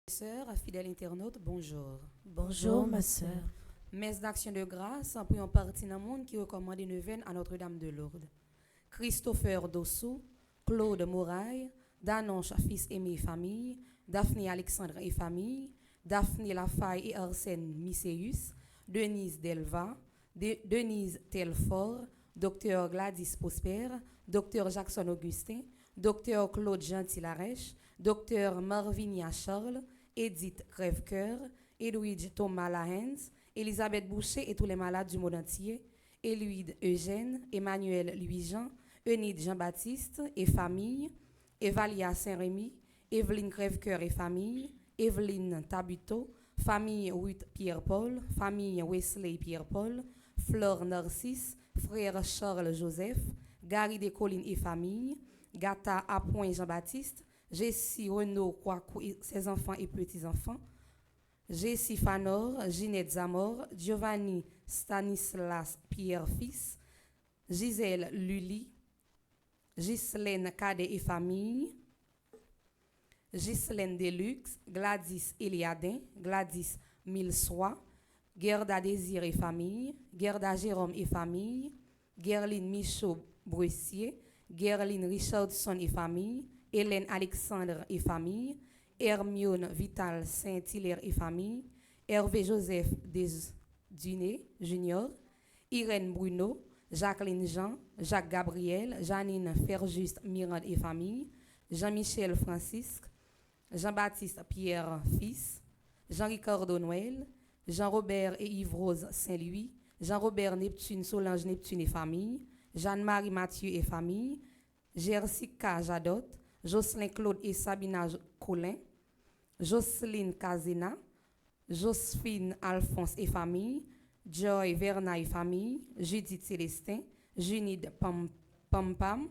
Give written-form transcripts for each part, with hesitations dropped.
Sœurs, fidèles internautes, bonjour. Bonjour, ma sœur. Messe d'action de grâce, pour un parti dans le monde qui recommande une neuvaine à Notre-Dame de Lourdes. Christopher Dossou, Claude Moraille, Danonche, fils aimé et famille, Daphné Alexandre et famille, Daphné Lafaille et Arsène Misséus, Denise Delva, Denise Telfort, Docteur Gladys Prosper, Docteur Jackson Augustin, Docteur Claude Gentil-Larèche, Docteur Marvinia Charles, Edith Crèvecoeur, Edwidge Thomas Lahens, Elisabeth Boucher et tous les malades du monde entier, Éluide Eugène, Emmanuel Louis-Jean, Eunide Jean-Baptiste et famille, Evalia Saint-Rémy, Evelyne Crèvecoeur et famille, Evelyne Tabuteau, famille Ruth Pierre-Paul, famille Wesley Pierre-Paul, Flore Narcisse, frère Charles Joseph, Gary Descollines et famille, Gata Appoint Jean-Baptiste, Jessie Renaud Kouakou et ses enfants et petits-enfants, Jessie Fanor, Ginette Zamor, Giovanni Stanislas Pierre-Fils, Gisèle Lully, Ghislaine Cadet et famille, Ghislaine Deluxe, Gladys Eliadin, Gladys Milsois, Gerda Désir et famille, Gerda Jérôme et famille, Gerline Michaud Brussier, Gerline Richardson et famille, Hélène Alexandre et famille, Hermione Vital Saint-Hilaire et famille, Hervé Joseph Desduné Junior, Irène Bruno, Jacqueline Jean, Jacques Gabriel, Janine Ferjuste Mirande et famille, Jean-Michel Francisque, Jean-Baptiste Pierre fils, Jean-Ricardo Noël, Jean-Robert et Yves-Rose Saint-Louis, Jean-Robert Neptune Solange Neptune et famille, Jeanne-Marie Mathieu et famille, Jersica Jadot, Jocelyn Claude et Sabina Colin, Jocelyne Kazena, Josephine Alphonse et famille, Joy Verna et famille, Judith Célestin, Junide Pampam,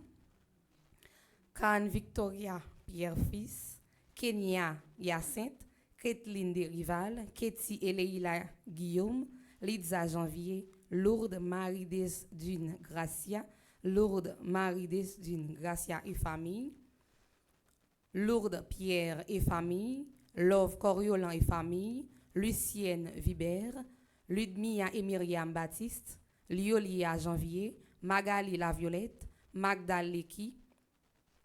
Khan Victoria Pierre-Fils, Kenya Hyacinthe, Kathleen Desrival, Katie et Leila Guillaume, Lidza Janvier, Lourdes Marie Desdunes Gracia, Lourdes Marie Desdunes Gracia et famille, Lourdes Pierre et famille, Love Coriolan et famille, Lucienne Vibert, Ludmilla et Myriam Baptiste, Liolia Janvier, Magali La Violette, Magda Leki,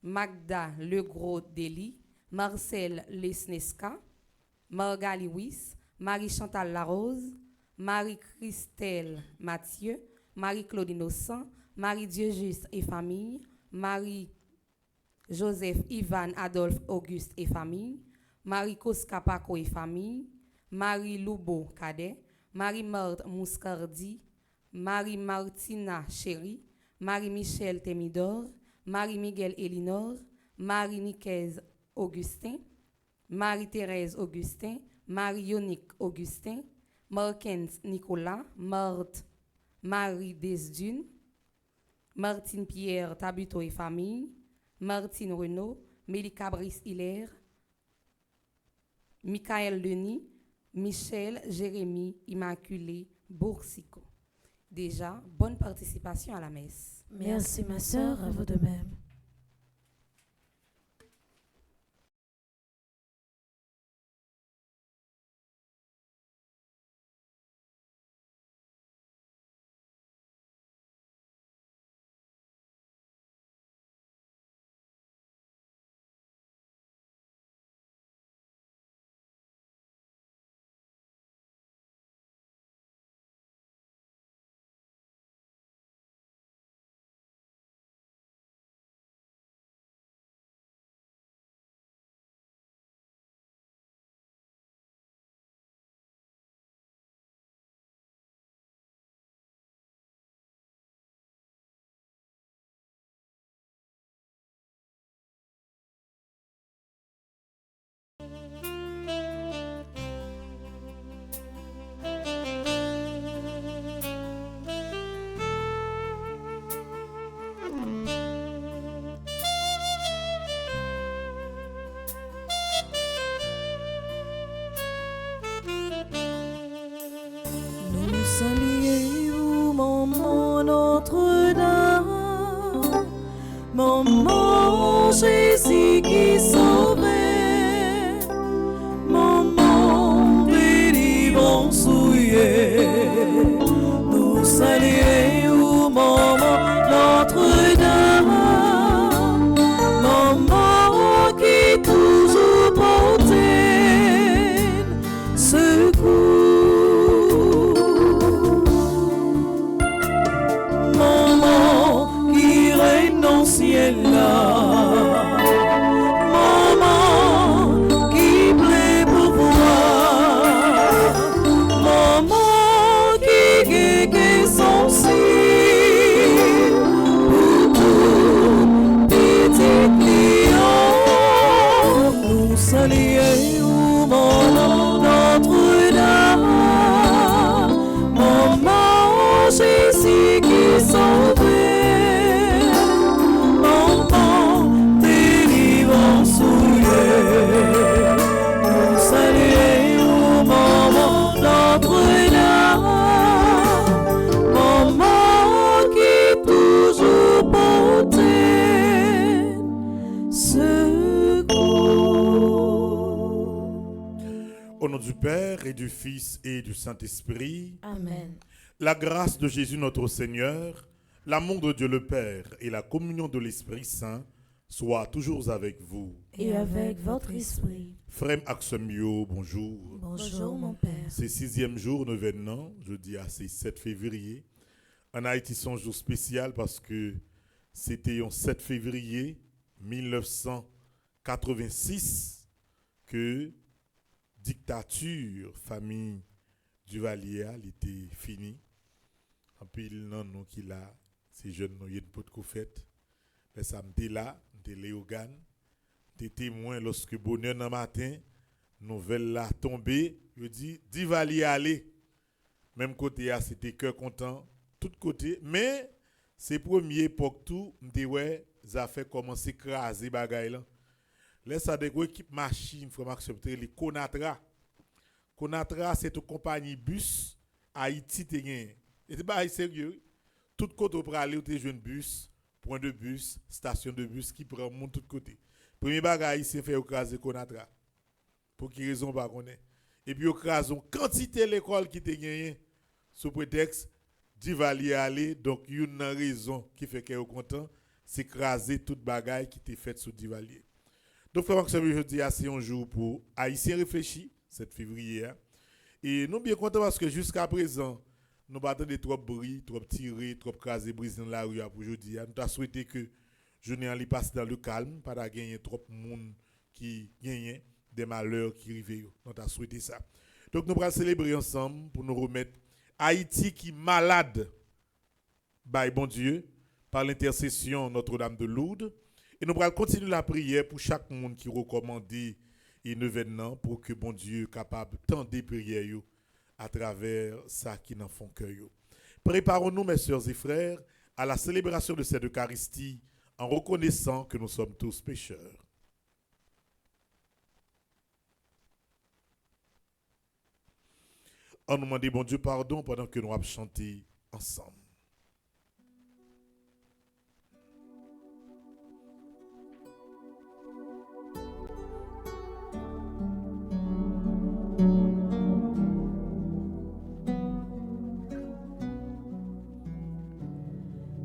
Magda Legros Deli, Marcel Lesneska, Margali Wyss, Marie-Chantal Larose, Marie-Christelle Mathieu, Marie-Claude Innocent, Marie-Dieu Juste et famille, Marie-Joseph Ivan Adolphe Auguste et famille, Marie-Koska Paco et famille, Marie-Loubo Cadet, Marie-Marthe Mouscardi, Marie-Martina Chéri, Marie-Michel Temidor, Marie-Miguel Elinor, Marie-Nicaise Augustin, Marie-Thérèse Augustin, Marie-Yonique Augustin, Markens Nicolas, Marthe Marie Desdunes, Martine Pierre Tabuteau et famille, Martine Renaud, Mélika Brice Hilaire, Michael Denis, Michel Jérémy Immaculé Boursico. Déjà, bonne participation à la messe. Merci, ma sœur, à vous de même. Nous saluons Notre-Dame, maman Jésus qui sauvait, enfant délivrant souillé. Nous saluons maman Notre-Dame, maman qui toujours portait Au nom du Père et du Fils et du Saint-Esprit, Amen. la grâce de Jésus notre Seigneur, l'amour de Dieu le Père et la communion de l'Esprit Saint soient toujours avec vous. Et avec votre esprit. Frère Axemio, bonjour. Bonjour mon Père. C'est 6e jour, 9e an, jeudi à 7 février. En Haïti, c'est un jour spécial parce que c'était en 7 février 1986 que dictature, famille Duvalier, elle était finie. En pile, non, non, qu'il a, ces jeunes, non, il y a une pote qu'on fait. Mais ça m'était là, m'était Léogan, m'était témoin lorsque bonheur dans matin, nouvelle là tombée, je dis, Duvalier aller. Même côté, c'était cœur content, tout côté. Mais, c'est première époque tout, m'était ouais, ça fait commencer à craser bagaille là. Là, ça des équipe machine, il faut m'accepter les Conatra. Conatra, c'est une compagnie bus Haïti te gagné. Et c'est pas sérieux. Tout côté pour aller, tu jeune bus, point de bus, station de bus qui prend monde tout côté. Premier bagage ici fait écraser Conatra. Pour qui raison pas connaît. Et puis écraser quantité l'école qui te gagné sous prétexte Duvalier aller, donc une raison qui fait qu'elle est content, c'est écraser toute bagaille qui t'est faite sous Duvalier. Donc, frère Maxime, je dis, c'est un jour pour Haïtiens réfléchis, 7 février. Et nous sommes bien contents parce que jusqu'à présent, nous battons des trop bruit, trop tirés, trop crasés, brisés dans la rue pour aujourd'hui. Nous avons souhaité que journée en passe dans le calme, pas de gagner trop de monde qui gagne des malheurs qui arrivent. Nous avons souhaité ça. Donc, nous allons célébrer ensemble pour nous remettre Haïti qui est malade, by bon Dieu, par l'intercession Notre-Dame de Lourdes. Et nous allons continuer la prière pour chaque monde qui recommande et événement pour que bon Dieu soit capable de tendre des prières à travers ça qui n'en font que yo. Préparons-nous, mes sœurs et frères, à la célébration de cette Eucharistie en reconnaissant que nous sommes tous pécheurs. On nous demande bon Dieu pardon pendant que nous allons chanter ensemble.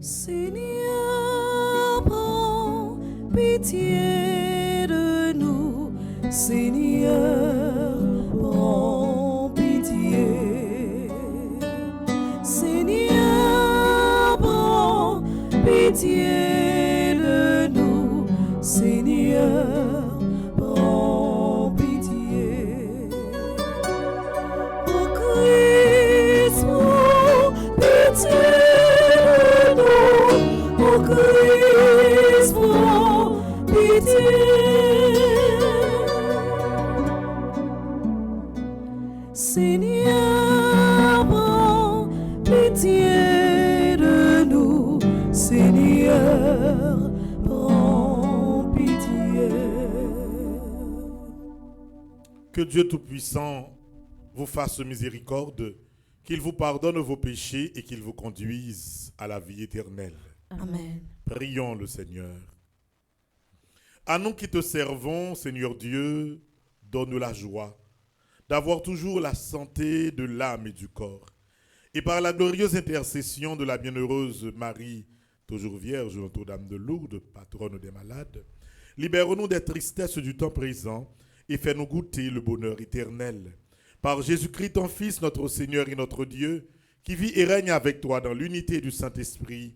Seigneur, prends pitié de nous. Seigneur, prends pitié. Seigneur, prends pitié de nous. Seigneur, prends pitié. Ô Christ, prends pitié. Ô Christ, prends pitié. Seigneur, prends pitié de nous. Seigneur, prends pitié. Que Dieu Tout-Puissant vous fasse miséricorde, qu'il vous pardonne vos péchés et qu'il vous conduise à la vie éternelle. Amen. Prions le Seigneur. À nous qui te servons, Seigneur Dieu, donne la joie d'avoir toujours la santé de l'âme et du corps. Et par la glorieuse intercession de la bienheureuse Marie, toujours Vierge, Notre-Dame de Lourdes, patronne des malades, libère-nous des tristesses du temps présent et fais-nous goûter le bonheur éternel. Par Jésus-Christ, ton Fils, notre Seigneur et notre Dieu, qui vit et règne avec toi dans l'unité du Saint-Esprit,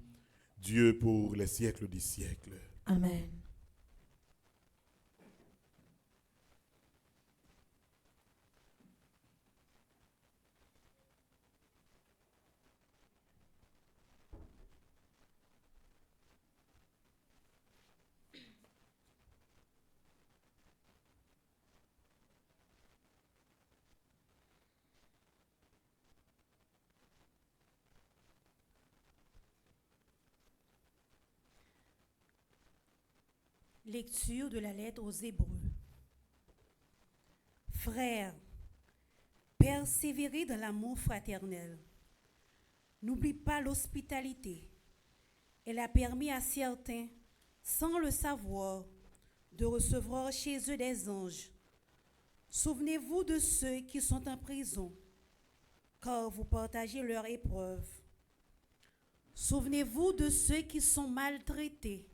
Dieu pour les siècles des siècles. Amen. Lecture de la lettre aux Hébreux. Frères, persévérez dans l'amour fraternel. N'oublie pas l'hospitalité. Elle a permis à certains, sans le savoir, de recevoir chez eux des anges. Souvenez-vous de ceux qui sont en prison, car vous partagez leur épreuve. Souvenez-vous de ceux qui sont maltraités,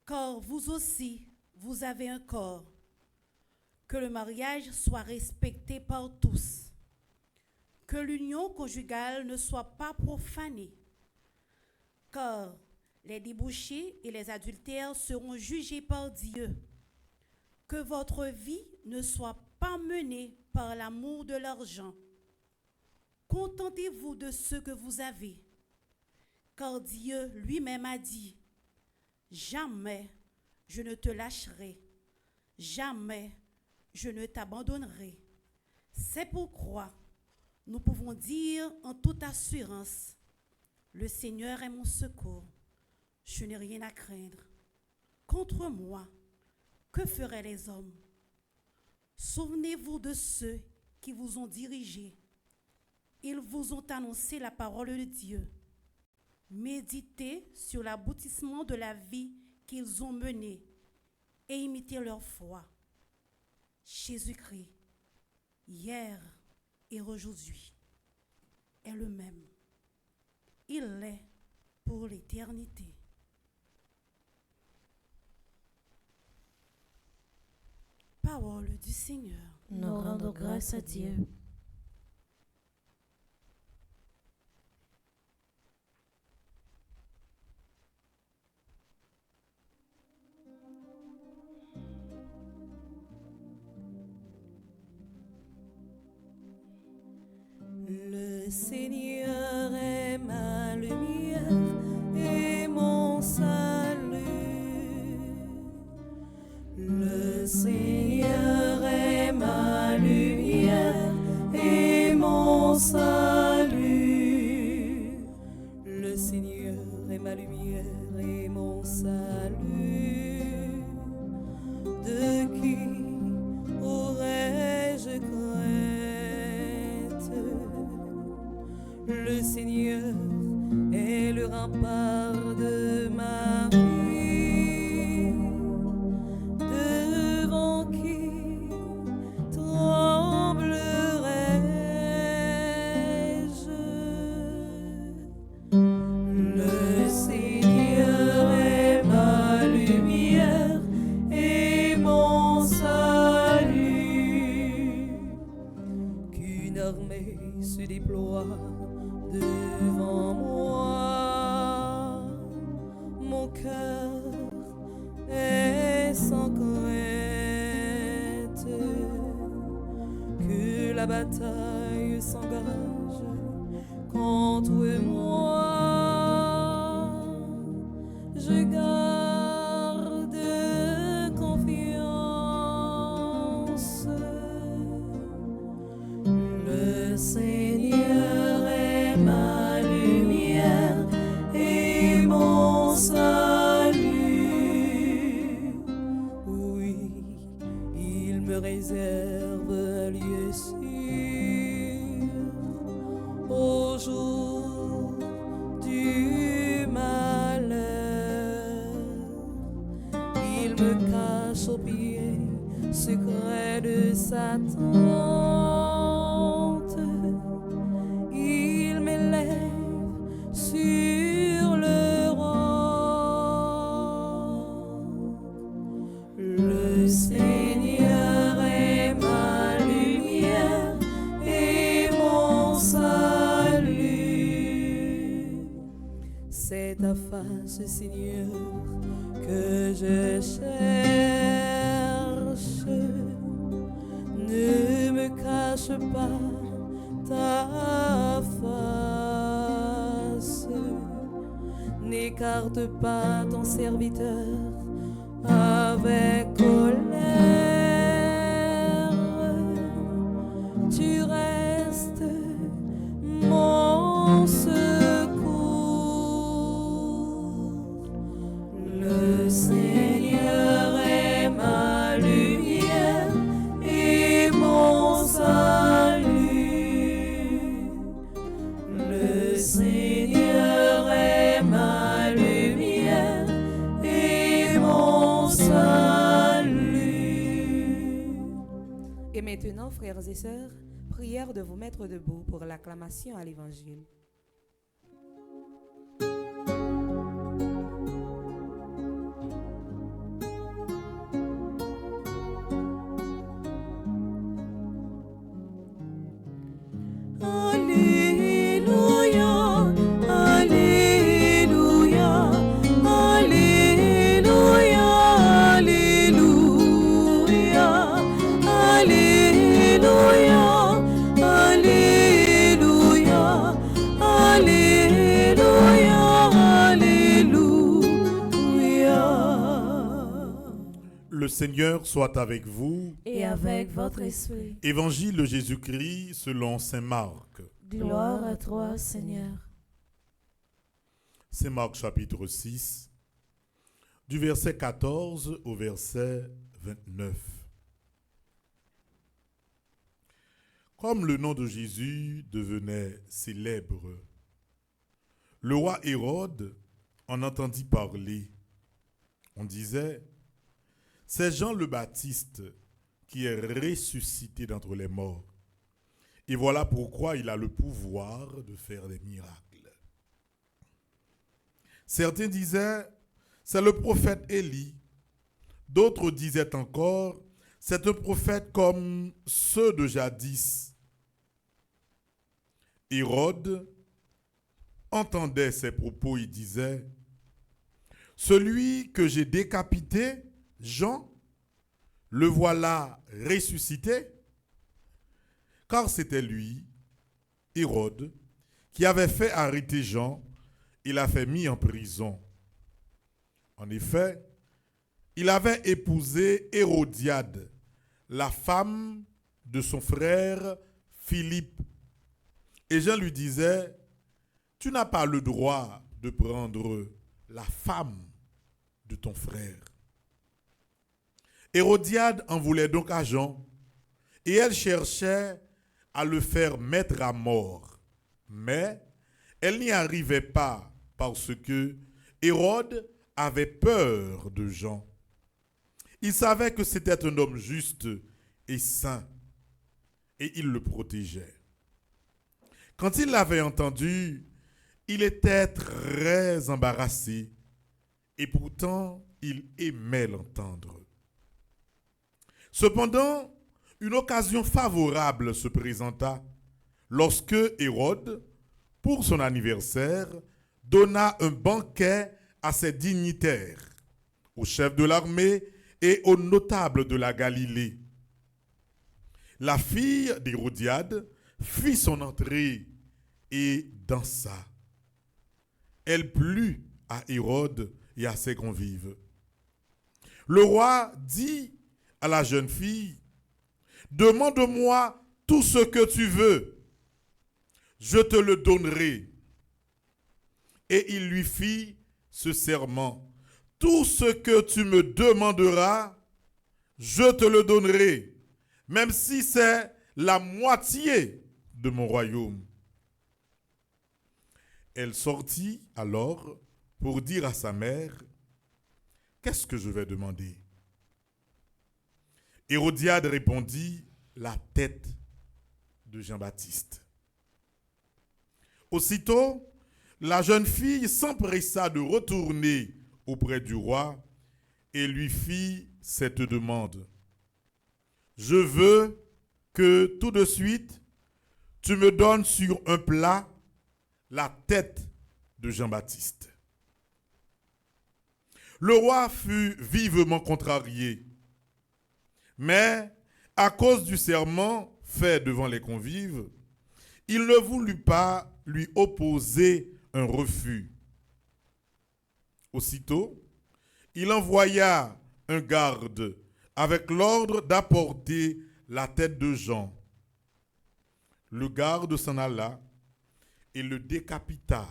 car vous aussi, vous avez un corps. Que le mariage soit respecté par tous. Que l'union conjugale ne soit pas profanée, car les débauchés et les adultères seront jugés par Dieu. Que votre vie ne soit pas menée par l'amour de l'argent. Contentez-vous de ce que vous avez, car Dieu lui-même a dit, « Jamais je ne te lâcherai, jamais je ne t'abandonnerai. » C'est pourquoi nous pouvons dire en toute assurance, « Le Seigneur est mon secours, je n'ai rien à craindre. Contre moi, que feraient les hommes? » Souvenez-vous de ceux qui vous ont dirigés. Ils vous ont annoncé la parole de Dieu. Méditez sur l'aboutissement de la vie qu'ils ont menée et imitez leur foi. Jésus-Christ, hier et aujourd'hui, est le même. Il l'est pour l'éternité. Parole du Seigneur. Nous rendons grâce à Dieu. Le Seigneur est ma lumière et mon salut. Le Seigneur est ma lumière et mon salut. Le Seigneur est ma lumière et mon salut. De qui aurais-je crainte? Le Seigneur est le rempart de ma vie. Devant qui tremblerais-je? Le Seigneur est ma lumière et mon salut. Qu'une armée se déploie devant moi, mon cœur est sans crainte. Que la bataille s'engage contre moi, je garde confiance. Le Seigneur est ma lumière et mon salut. Oui, il me réserve un lieu sûr au jour du malheur. Il me cache au pied secret de sa tente. Il m'élève sur le roc. Le Seigneur est ma lumière et mon salut. C'est ta face, Seigneur, que je cherche. Ne me cache pas ta face. N'écarte pas ton serviteur avec colère. Tu restes mon secours. Le Seigneur Et maintenant, frères et sœurs, prière de vous mettre debout pour l'acclamation à l'Évangile. Alléluia, Alléluia, Alléluia, Alléluia, Alléluia, Alléluia, Alléluia, Alléluia. Le Seigneur soit avec vous. Et avec votre esprit. Évangile de Jésus-Christ selon saint Marc. Gloire à toi, Seigneur. Saint Marc chapitre 6, du verset 14 au verset 29. Comme le nom de Jésus devenait célèbre, le roi Hérode en entendit parler. On disait, c'est Jean le Baptiste qui est ressuscité d'entre les morts. Et voilà pourquoi il a le pouvoir de faire des miracles. Certains disaient, c'est le prophète Élie. D'autres disaient encore, c'est un prophète comme ceux de jadis. Hérode entendait ces propos, il disait, celui que j'ai décapité, Jean, le voilà ressuscité. Car c'était lui, Hérode, qui avait fait arrêter Jean et l'a fait mis en prison. En effet, il avait épousé Hérodiade, la femme de son frère Philippe. Et Jean lui disait, tu n'as pas le droit de prendre la femme de ton frère. Hérodiade en voulait donc à Jean, et elle cherchait à le faire mettre à mort. Mais elle n'y arrivait pas parce que Hérode avait peur de Jean. Il savait que c'était un homme juste et saint, et il le protégeait. Quand il l'avait entendu, il était très embarrassé, et pourtant il aimait l'entendre. Cependant, une occasion favorable se présenta lorsque Hérode, pour son anniversaire, donna un banquet à ses dignitaires, aux chefs de l'armée et aux notables de la Galilée. La fille d'Hérodiade fit son entrée et dansa. Elle plut à Hérode et à ses convives. Le roi dit à la jeune fille, demande-moi tout ce que tu veux, je te le donnerai. Et il lui fit ce serment, tout ce que tu me demanderas, je te le donnerai, même si c'est la moitié de mon royaume. Elle sortit alors pour dire à sa mère, qu'est-ce que je vais demander? Hérodiade répondit, la tête de Jean-Baptiste. Aussitôt, la jeune fille s'empressa de retourner auprès du roi et lui fit cette demande. Je veux que tout de suite, tu me donnes sur un plat la tête de Jean-Baptiste. Le roi fut vivement contrarié, mais à cause du serment fait devant les convives, il ne voulut pas lui opposer un refus. Aussitôt, il envoya un garde avec l'ordre d'apporter la tête de Jean. Le garde s'en alla et le décapita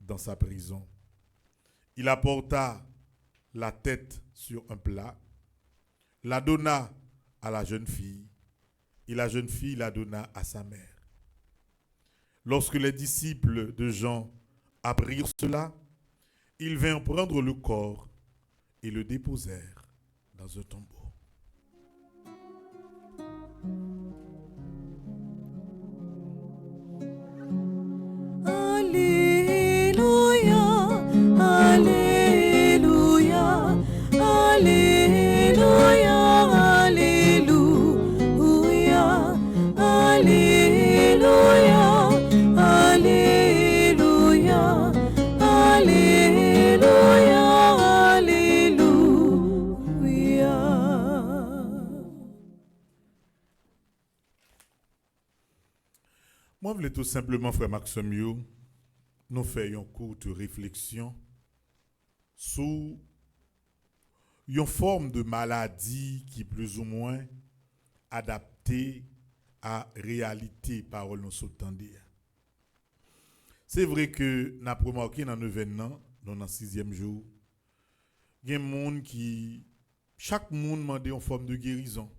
dans sa prison. Il apporta la tête sur un plat, la donna à la jeune fille, et la jeune fille la donna à sa mère. Lorsque les disciples de Jean apprirent cela, ils vinrent prendre le corps et le déposèrent dans un tombeau. Moi, je voulais tout simplement, frère Maxime, nous faire une courte réflexion sur une forme de maladie qui est plus ou moins adaptée à la réalité parole nous s'entendait. C'est vrai que nous avons remarqué dans 9 ans, dans le 6e jour, il y a des gens qui, chaque monde demande une forme de guérison.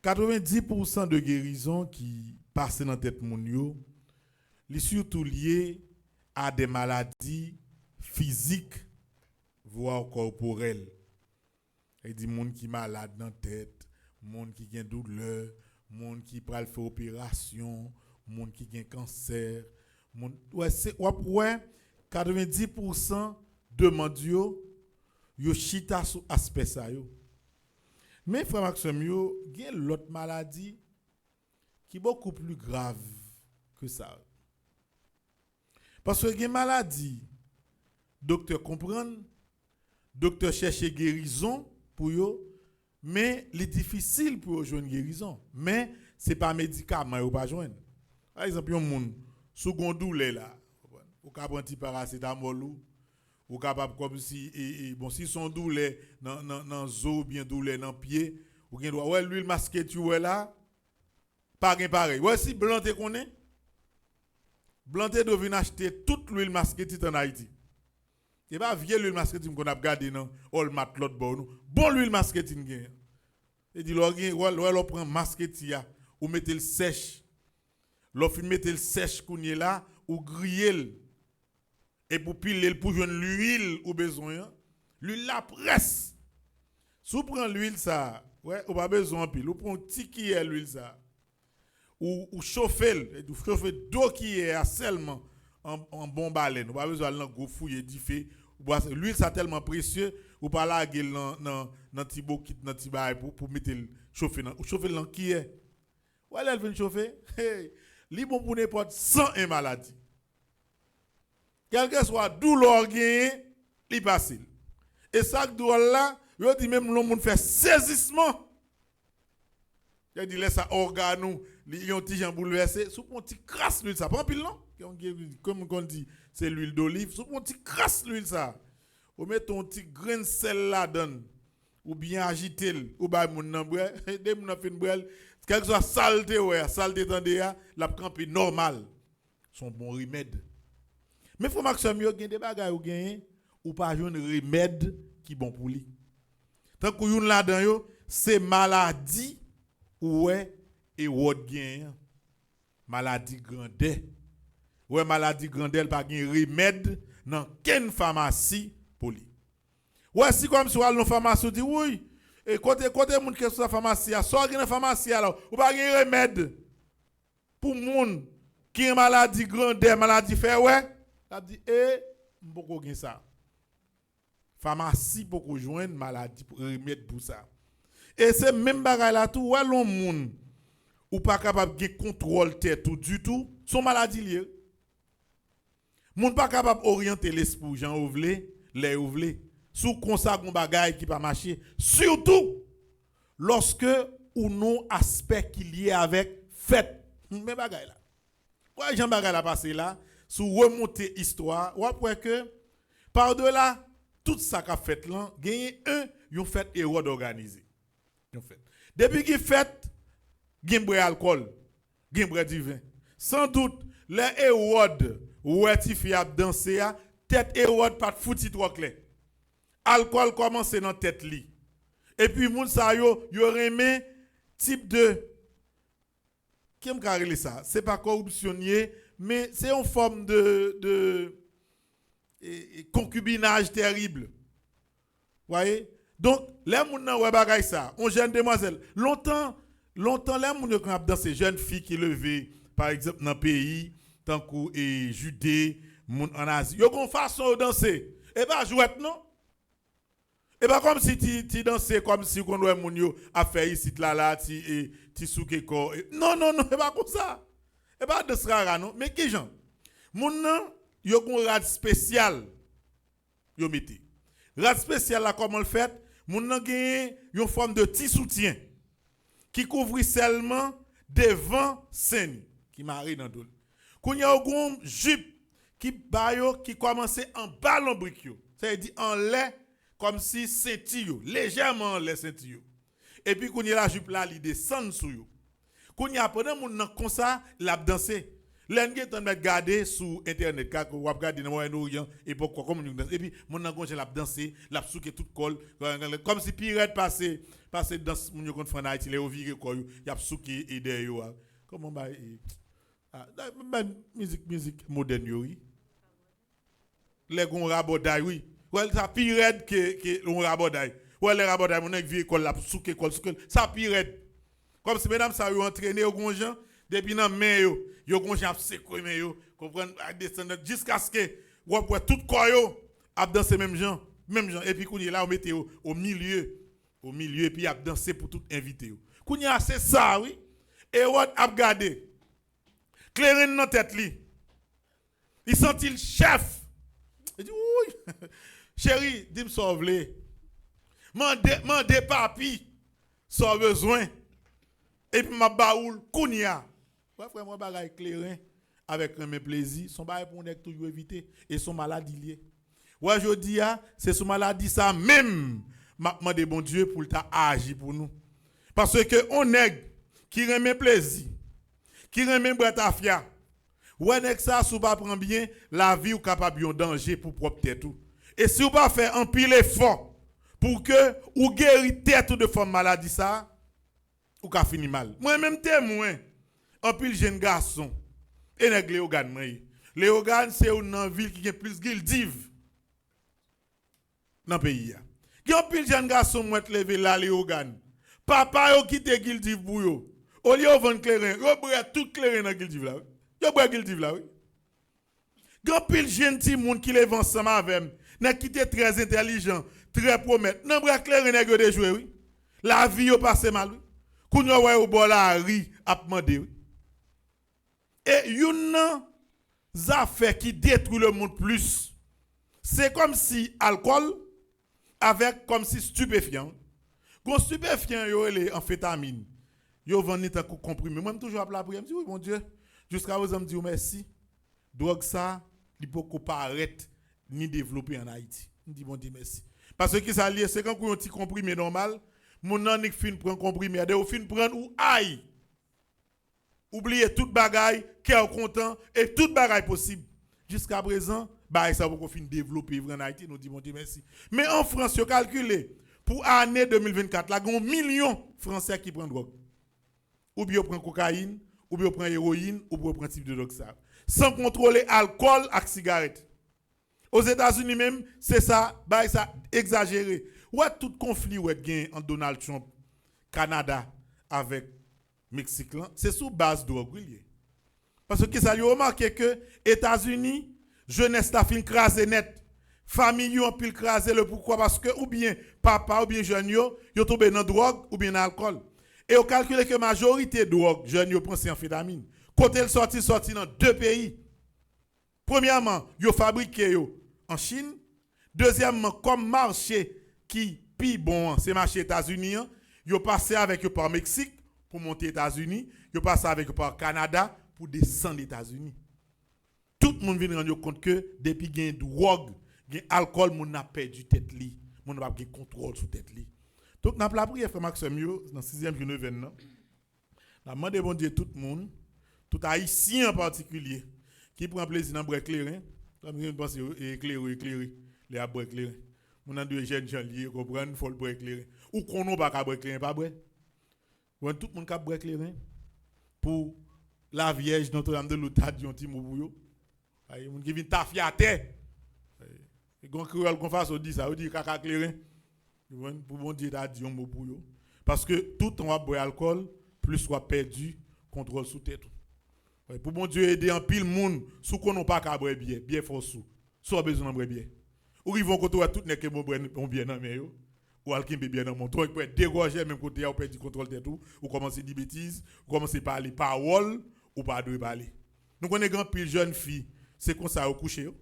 90% de guérison qui passent dans la tête de moun est surtout lié à des maladies physiques, voire corporelles. Il dit moun qui malade dans la tête, moun qui a douleur, moun qui pral faire opération, moun qui a cancer. Ouais, 90% de monde yo chita sur aspect ça yo. Mais frère Maxime, il y a l'autre maladie qui est beaucoup plus grave que ça. Parce que il y a une maladie, docteur comprend, docteur cherche guérison pour eux, mais il est difficile pour eux joindre guérison. Mais ce n'est pas médicament qu'ils pas joindre. Par exemple, il y a un monde sous douleur là, ou capable un petit paracétamol ou capable comme si bon si son douleur dans zo bien douleur dans pied ou gen doit ouais l'huile masquée tu ouais là pas gen pareil. Ouais si blanc te connaît blanc te doit venir acheter toute l'huile masquée en Haïti. Et pas vieille l'huile masquée qu'on a gardé dans Walmart l'autre bon l'huile masquée gen. Et dit l'on prend masquée ou mettez le sèche. L'on fin mettez le sèche kounye là ou griller et pour piler pour joindre l'huile ou besoin l'huile la presse. Si vous prenez l'huile ça ouais ou pas besoin pile ou prend petit qui est l'huile ça ou chauffer d'eau qui est seulement en bon baleine ou pas besoin de gros fouiller diffé l'huile ça tellement précieux ou pas la gueule dans petit bokit dans petit bail pour mettre chauffer dans qui est ouais elle vient chauffer li bon pour n'importe 101 maladie. Quel que soit douleur gagné, il passe. Et ça douleur là, yo dit même l'homme fait saisissement. Il dit laisse ça organe li yon ti jan bouleversé, sous un petit crasse l'huile ça pas pile non? Comme on dit, c'est l'huile d'olive, sous un petit crasse l'huile ça. Ou met ton petit grain de sel là dedans ou bien agiter ou ba moun nan brel, dès moun fin brel, quel que soit saleté tande ya, la camper normal. Son bon remède. Mais faut Maxime yo gen des bagages ou gen ou pas joindre remède qui bon pour lui. Tant que yon là-dedans yo, c'est maladie ouais et wod gen. Maladie grandeur. Ouais maladie grandeur pas gen remède dans ken pharmacie pour lui. Ouais si comme si on pharmacie dit oui et côté moun qui sur la pharmacie, so gen pharmacie là, ou pas gen remède pour moun qui a maladie grandeur, maladie fait ouais. Ça dit m'poko gen ça. Pharmacie pour joindre maladie pour remède pour ça. Et c'est même bagay là tout ouais l'on moun ou pas capable de contrôle tête tout du tout, son maladie lié. Moun pas capable orienter l'esprit Jean ouvlé, les ouvlé. Sous konsa gon bagay qui pas marcher, surtout lorsque ou non aspect qui lié avec fête. Mais bagay là. Quoi Jean bagay là passé là, sous remonter histoire, ou après que par-delà tout ça qu'a fait là, gagné yon fête Hérode organisé. Yon fête. Depuis qu'il fête, gen boire alcool, gen boire du vin. Sans doute les Hérode ouais ti fiable danser a, tête Hérode pas fouti trop clair. Alcool commence dans tête li. Et puis moun sa yo remet type de qui me carré ça, c'est pas corruptionnier mais c'est une forme de concubinage terrible. Voyez? Donc les moun nan ouais bagay ça, on jeune demoiselle, longtemps les moun yo dans ces jeunes filles qui levé par exemple dans pays tant que Judée, moun en Asie, yo gon façon de danser. Et pas jouette non? Et pas comme si tu dansais comme si on doit moun yo a fait ici là ti souke corps. Non, et pas comme ça. Et pas de rara non, mais qui gens? Moun nan yo gon rad spécial yo mette. Rad spécial là comment le fait? Moun nan gen yon forme de petit soutien qui couvre seulement devant scène, qui qui marre dans dol. Quand il y a un jupe qui commençait en bas l'ombrique, ça veut dire en lait comme si ceinture, légèrement en lait ceinture. Et puis quand il y a la jupe là, il descend sur yo. Quand il y a pendant mon comme ça, l'a danser. L'engé t'en met garder sur internet car ou regarder dans Moyen-Orient et pourquoi comme nous danser. Et puis mon nan l'a danser, l'a souké toute colle comme si pirate passer dans mon yo kon en Haïti, les viré quoi, y a souké et derrière. Comment ba musique moderne yo oui. Les gon raboday oui. Ouais ça pirate que on raboday. Ouais les raboday mon nèg viré colle l'a souké ça pirate. Comme si mesdames ça yo entraîné au gonjan depuis dans main yo gonjan secoué mais yo comprendre descendre jusqu'à ce que ou tout corps yo a danser même gens et puis kounya là on mettait au milieu et puis a danser pour tout invité yo kounya c'est ça oui et what a regardé clairin dans tête li il senti le chef il dit oui chérie dis-moi sauve les mandé papi sans besoin et puis ma baoul kounya ouais frère moi bagay clairin avec un plaisir son bagay pour nèg toujours éviter et son maladie lié ouais je dis c'est son maladie ça même m'a demandé bon Dieu pour t'a agir pour nous parce que on nèg qui remet plaisir qui remet bratafia ouais nèg ça sou pas prend bien la vie ou capable un danger pour propre tête tout et si ou pas faire un pile effort pour que ou guérir tête de forme maladie ça ou ka fini mal. Moi même témoin en pile jeune garçon et nèg Léogane moi. Léogane c'est une ville qui a plus guildive dans pays. Qui en pile jeune garçon moi lever là Léogane. Papa yo quitté guildive pour yo. Au lieu vendre clairin, yo bra tout clairin dans guildive là. Yo bra guildive là oui. Grand pile jeune petit monde qui lève ensemble avec nèg qui était très intelligent, très prometteur. Nan bra clairin nèg yo de jouer oui. La vie yo passe mal oui. Kounya wè ou bo la ri ap mande. Et une affaire qui détruit le monde plus. C'est comme si alcool avec comme si stupéfiant. Gon stupéfiant yo les amphétamine. Yo vendre tant comprimé. Moi toujours la prière, me dit oui mon Dieu, jusqu'à vous me dit merci. Drogue ça, il peut pas arrêter ni développer en Haïti. Me dit bon Dieu merci. Parce que ça lié c'est quand on petit comprimé normal. Mon nan fin prend comprimé de ou fin prendre ou aïe. Oubliez toute bagaille, cœur content et toute bagaille possible. Jusqu'à présent, bah ça va fin développer en Haïti, nous disons merci. Mais en France, yo calculé pour année 2024, là gon millions français qui prennent drogue. Ou bien prend cocaïne, ou bien prend héroïne, ou bien prend type de drogue ça. Sans contrôler alcool et cigarette. Aux États-Unis même, c'est ça, bah ça exagéré. Ouais, tout conflit entre Donald Trump, Canada avec Mexique, c'est sous base de drogue. Parce que ça a remarqué que États-Unis, jeunesse ta fin crasé net. Famille ont pile crasé le pourquoi parce que ou bien papa ou bien jeune yo tombé dans drogue ou bien dans alcool. Et on calcule que majorité de drogue jeune yo prend c'est amphétamine. Côté le sorti dans deux pays. Premièrement, yo fabriqué yo en Chine. Deuxièmement, comme marché qui pi bon, c'est marché États-Unis, yo passé avec eux par Mexique pour monter États-Unis, yo passé avec eux par Canada pour descendre États-Unis. Tout le monde vient rendre compte que depuis gain drogue, gain alcool, mon n'a perdu tête li, mon n'a pas gain contrôle sur tête li. Donc n'a la prière frère Maxime yo dans 6e journée événement. La demande bon Dieu tout le monde, tout haïtien en particulier qui prend plaisir dans boire éclairé, comme je pense éclairé, les à boire éclairé. Mon a deux jeunes gens liés comprendre faut le boire éclairé. Ou qu'on n'a pas boire éclairé pas boire. Ou tout le monde cap boire éclairé pour la Vierge Notre-Dame de l'Outad yon ti mou yo. Ay moun qui vinn tafia à terre. Et gon créole qu'on fasse dit ça, on dit kaka éclairé. Pour bon Dieu t'a dit un mot pour yo. Parce que tout on va boire alcool, plus soit perdu contrôle sous tête. Pour bon Dieu aider en pile monde sous qu'on n'a pas ka boire bien fort sous. Soit besoin de bien. Ou ils vont côté tout n'est que bon bien dans mais yo. Ou alkin bien dans mon toi peut être dégorger même côté ou perdre contrôle tête ou commencer à dire bêtises, ou commencer à parler parole ou pas de parler. Nous connaissons grand pile jeune fille, c'est comme ça au coucher yo.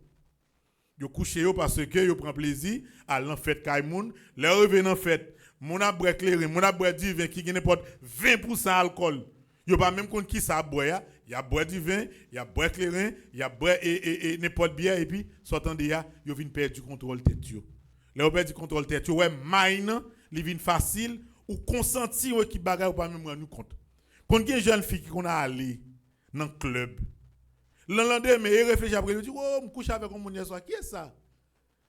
Yo coucher yo parce que yo prend plaisir à l'en fête kay moun, les revenant fête, mon a boire éclairé, mon a boire du vin qui n'importe 20% alcool. Yo pas même compte qui ça boire, il y a boire du vin, il y a boire clairin, il y a boire et n'importe bière et puis sortant de là, yo vinn perdre du contrôle tête yo. Là on perd du contrôle tête yo, ouais mine, li vinn facile ou consenti ou qui bagaille ou pas même rendre compte. Quand une jeune fille qui qu'on a allé dans le club. Le lendemain, il réfléchit après, il dit "Oh, me couche avec un monde hier soir, qui est ça?"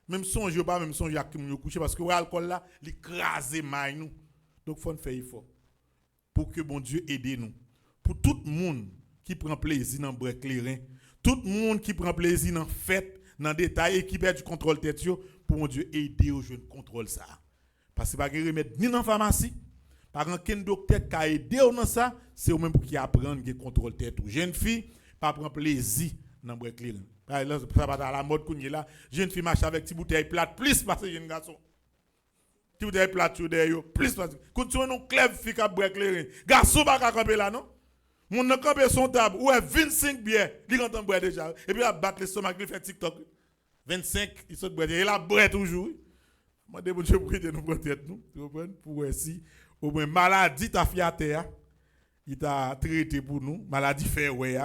Même songe pas, même songe à qui me coucher parce que l'alcool là, il crase maille nous. Donc faut faire effort pour que bon Dieu aide nous. Pour tout le monde qui prend plaisir dans boire clairin, tout le monde qui prend plaisir dans fête, dans détail et qui perd du contrôle tête pour mon Dieu aider au jeune contrôle ça. Parce que pas de remède ni dans la pharmacie, par aucun docteur qui a aidé dans ça, c'est au même pour qui apprendre que contrôle tête ou jeune fille pas prendre plaisir dans boire clairin. Ça va dans la mode qu'on est là, jeune fille marche avec petite bouteille plate plus parce que jeune garçon. Petite bouteille plate derrière plus parce que quand tu un clève fille qui boire clairin, garçon pas camper là non. Mon n'a campé son table, ouais 25 bières, il entend boire déjà et puis il battre l'estomac, il fait TikTok. 25, il saute boire, il a boire toujours. Moi de bon Dieu prie de nous prendre tête nous, tu comprends pour si au moins maladie ta fiaté, il t'a traité pour nous, maladie faire ouais,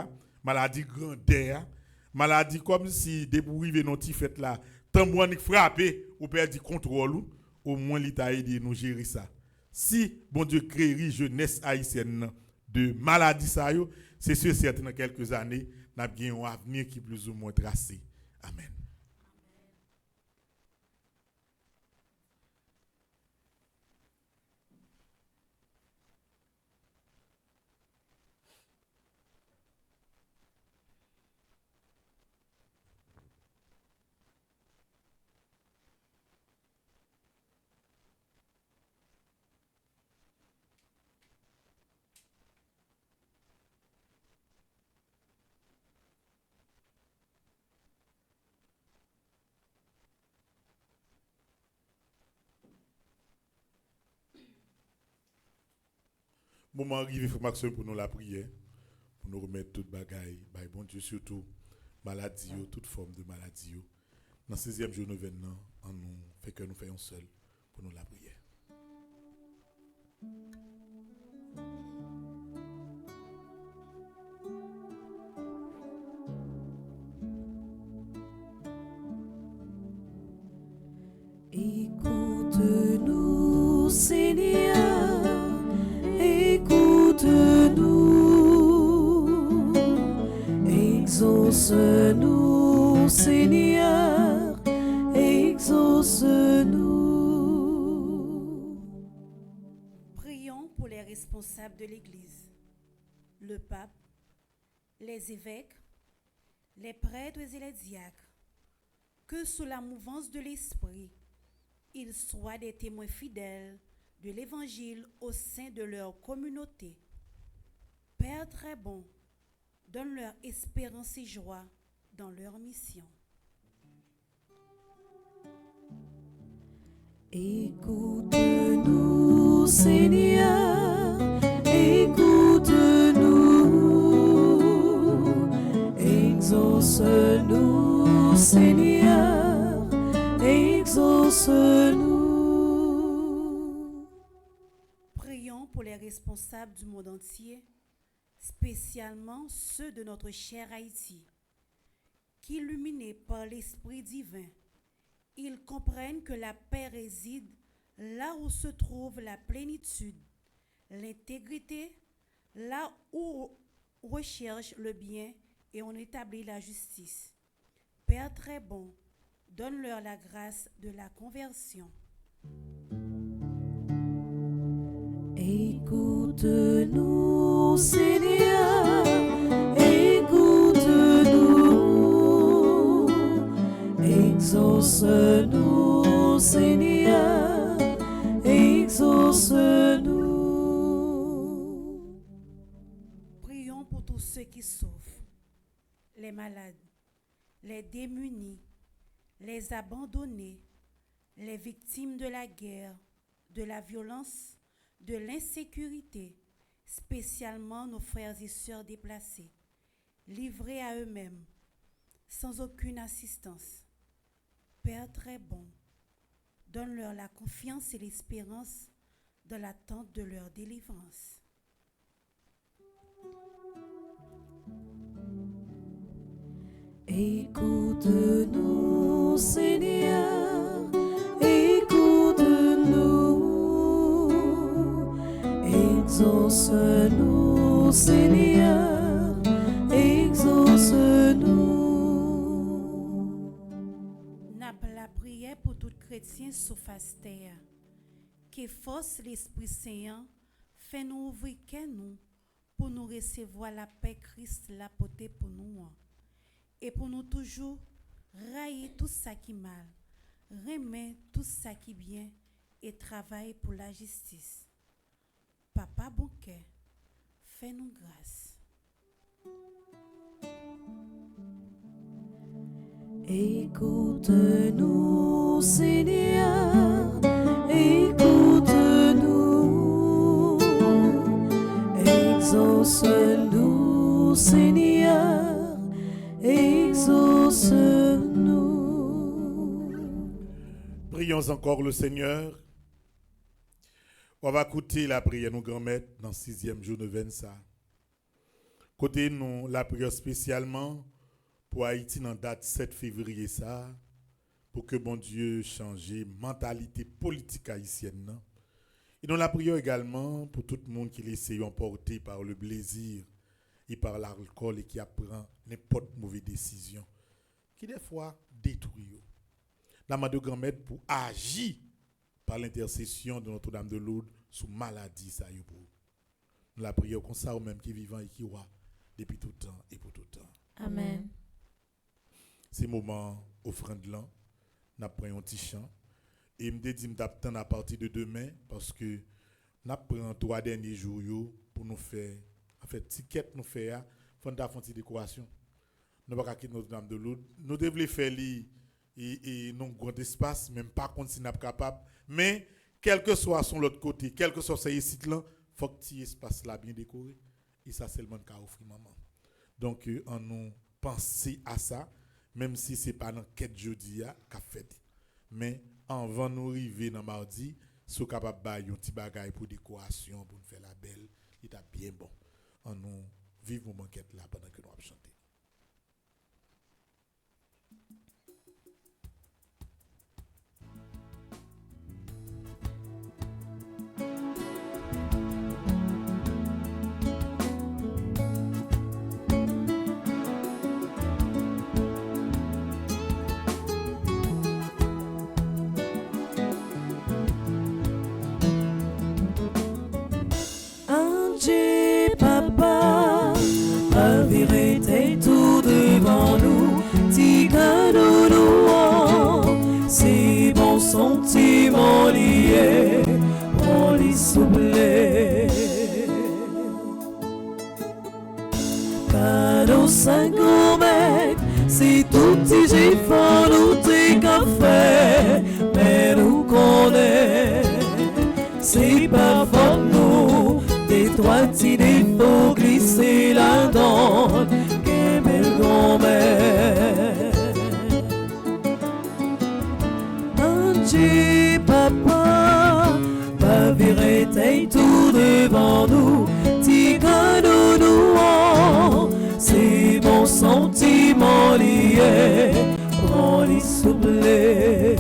maladie grandeur, maladie comme si depuis arriver dans ti fête là, tambouan frappé ou perd du contrôle, au moins il t'a aidé nous gérer ça. Si bon Dieu crée jeunesse haïtienne de maladie ça yo, c'est sûr certain dans quelques années, n'a bien un avenir qui plus ou moins tracé. Amen. Moment arrivé, Maxime, pour nous la prière, pour nous remettre toute bagaille, bon Dieu, surtout maladie, toute forme de maladie. Dans le 6e jour, nous venons, on nous fait que nous faisons seul pour nous la prière. Écoute-nous, Seigneur, écoute-nous, exauce-nous, Seigneur, exauce-nous. Prions pour les responsables de l'Église, le pape, les évêques, les prêtres et les diacres, que sous la mouvance de l'Esprit, ils soient des témoins fidèles de l'Évangile au sein de leur communauté. Père très bon, donne-leur espérance et joie dans leur mission. Écoute-nous, Seigneur, écoute-nous, exauce-nous, Seigneur, exauce-nous. Prions pour les responsables du monde entier, spécialement ceux de notre cher Haïti, qu'illuminés par l'Esprit divin, ils comprennent que la paix réside là où se trouve la plénitude, l'intégrité, là où on recherche le bien et on établit la justice. Père très bon, donne-leur la grâce de la conversion. Écoute-nous, Seigneur, écoute-nous, exauce-nous, Seigneur, exauce-nous. Prions pour tous ceux qui souffrent, les malades, les démunis, les abandonnés, les victimes de la guerre, de la violence, de l'insécurité, spécialement nos frères et sœurs déplacés, livrés à eux-mêmes, sans aucune assistance. Père très bon, donne-leur la confiance et l'espérance dans l'attente de leur délivrance. Écoute-nous, Seigneur, écoute-nous. Exauce-nous, Seigneur, exauce-nous. N'a pas la prière pour tout chrétien sous face terre. Que force l'Esprit Saint fait nous ouvrir que nous pour nous recevoir la paix Christ l'a portée pour nous. Et pour nous toujours railler tout ça qui mal, remettre tout ça qui bien et travailler pour la justice. Papa bon cœur, fais-nous grâce. Écoute-nous, Seigneur, écoute-nous. Exauce-nous, Seigneur, exauce-nous. Prions encore le Seigneur. On va écouter la prière nous grand-mère dans le 6e jour de 25. Côté nous la prière spécialement pour Haïti dans la date 7 février ça, pour que bon Dieu change la mentalité politique haïtienne. Non? Et nous la prière également pour tout le monde qui laisse emporter par le plaisir et par l'alcool et qui apprend n'importe mauvaise décision, qui des fois détruit. La de grand-mère pour agir par l'intercession de Notre-Dame de Lourdes sous maladie ça y est pour. Nous la prière comme ça ou même qui vivant et qui roi depuis tout temps et pour tout temps. Amen. Ces moments offrande là, n'a pris un petit chant et me dit m'attendre à partir de demain parce que n'a pris 3 derniers jours yo pour nous faire en fait ticket nous faire faut faire une décoration. Nous pas quitter Notre-Dame de Lourdes. Nous devons faire et non grand espace même pas contre si n'a pas capable mais quel que soit son l'autre côté, quel que soit ces sites là, faut que cet espace là bien décoré et ça seulement qu'a offrir maman. Donc en nous penser à ça même si c'est pas dans quête jeudi qu'a fait. Mais avant nous arriver dans mardi, sous capable bailler un petit bagage pour décoration pour nous faire la belle, il est bien bon. En nous vivre mon banquette là pendant que nous allons chanter. Ange papa, la vérité tout devant nous, tika nous louons, si bon sentiment lié, on l'y soufflé. Cadeau 50 mètres, si tout y j'ai fait nous t'es café, mais nous connaît, c'est pas faute nous. Des trois petits défauts glissés là-dedans, que belle grand-mère. Angie, papa, la vérité tout devant nous, tika nous louons, c'est bon sentiment lié, on l'y soufflé.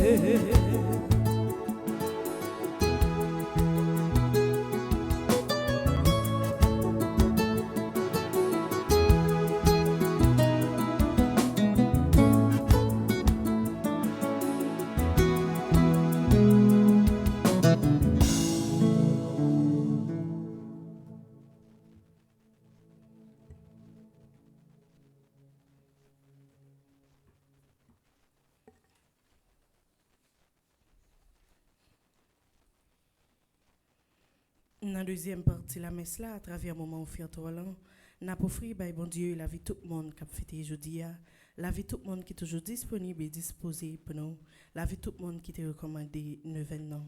Dans la deuxième partie de la messe là, à travers le moment où fait Roland, n'a pas offert bon Dieu la vie de tout le monde qui a fêté aujourd'hui, la vie de tout le monde qui est toujours disponible et disposé pour nous, la vie de tout le monde qui est recommandé 9 ans.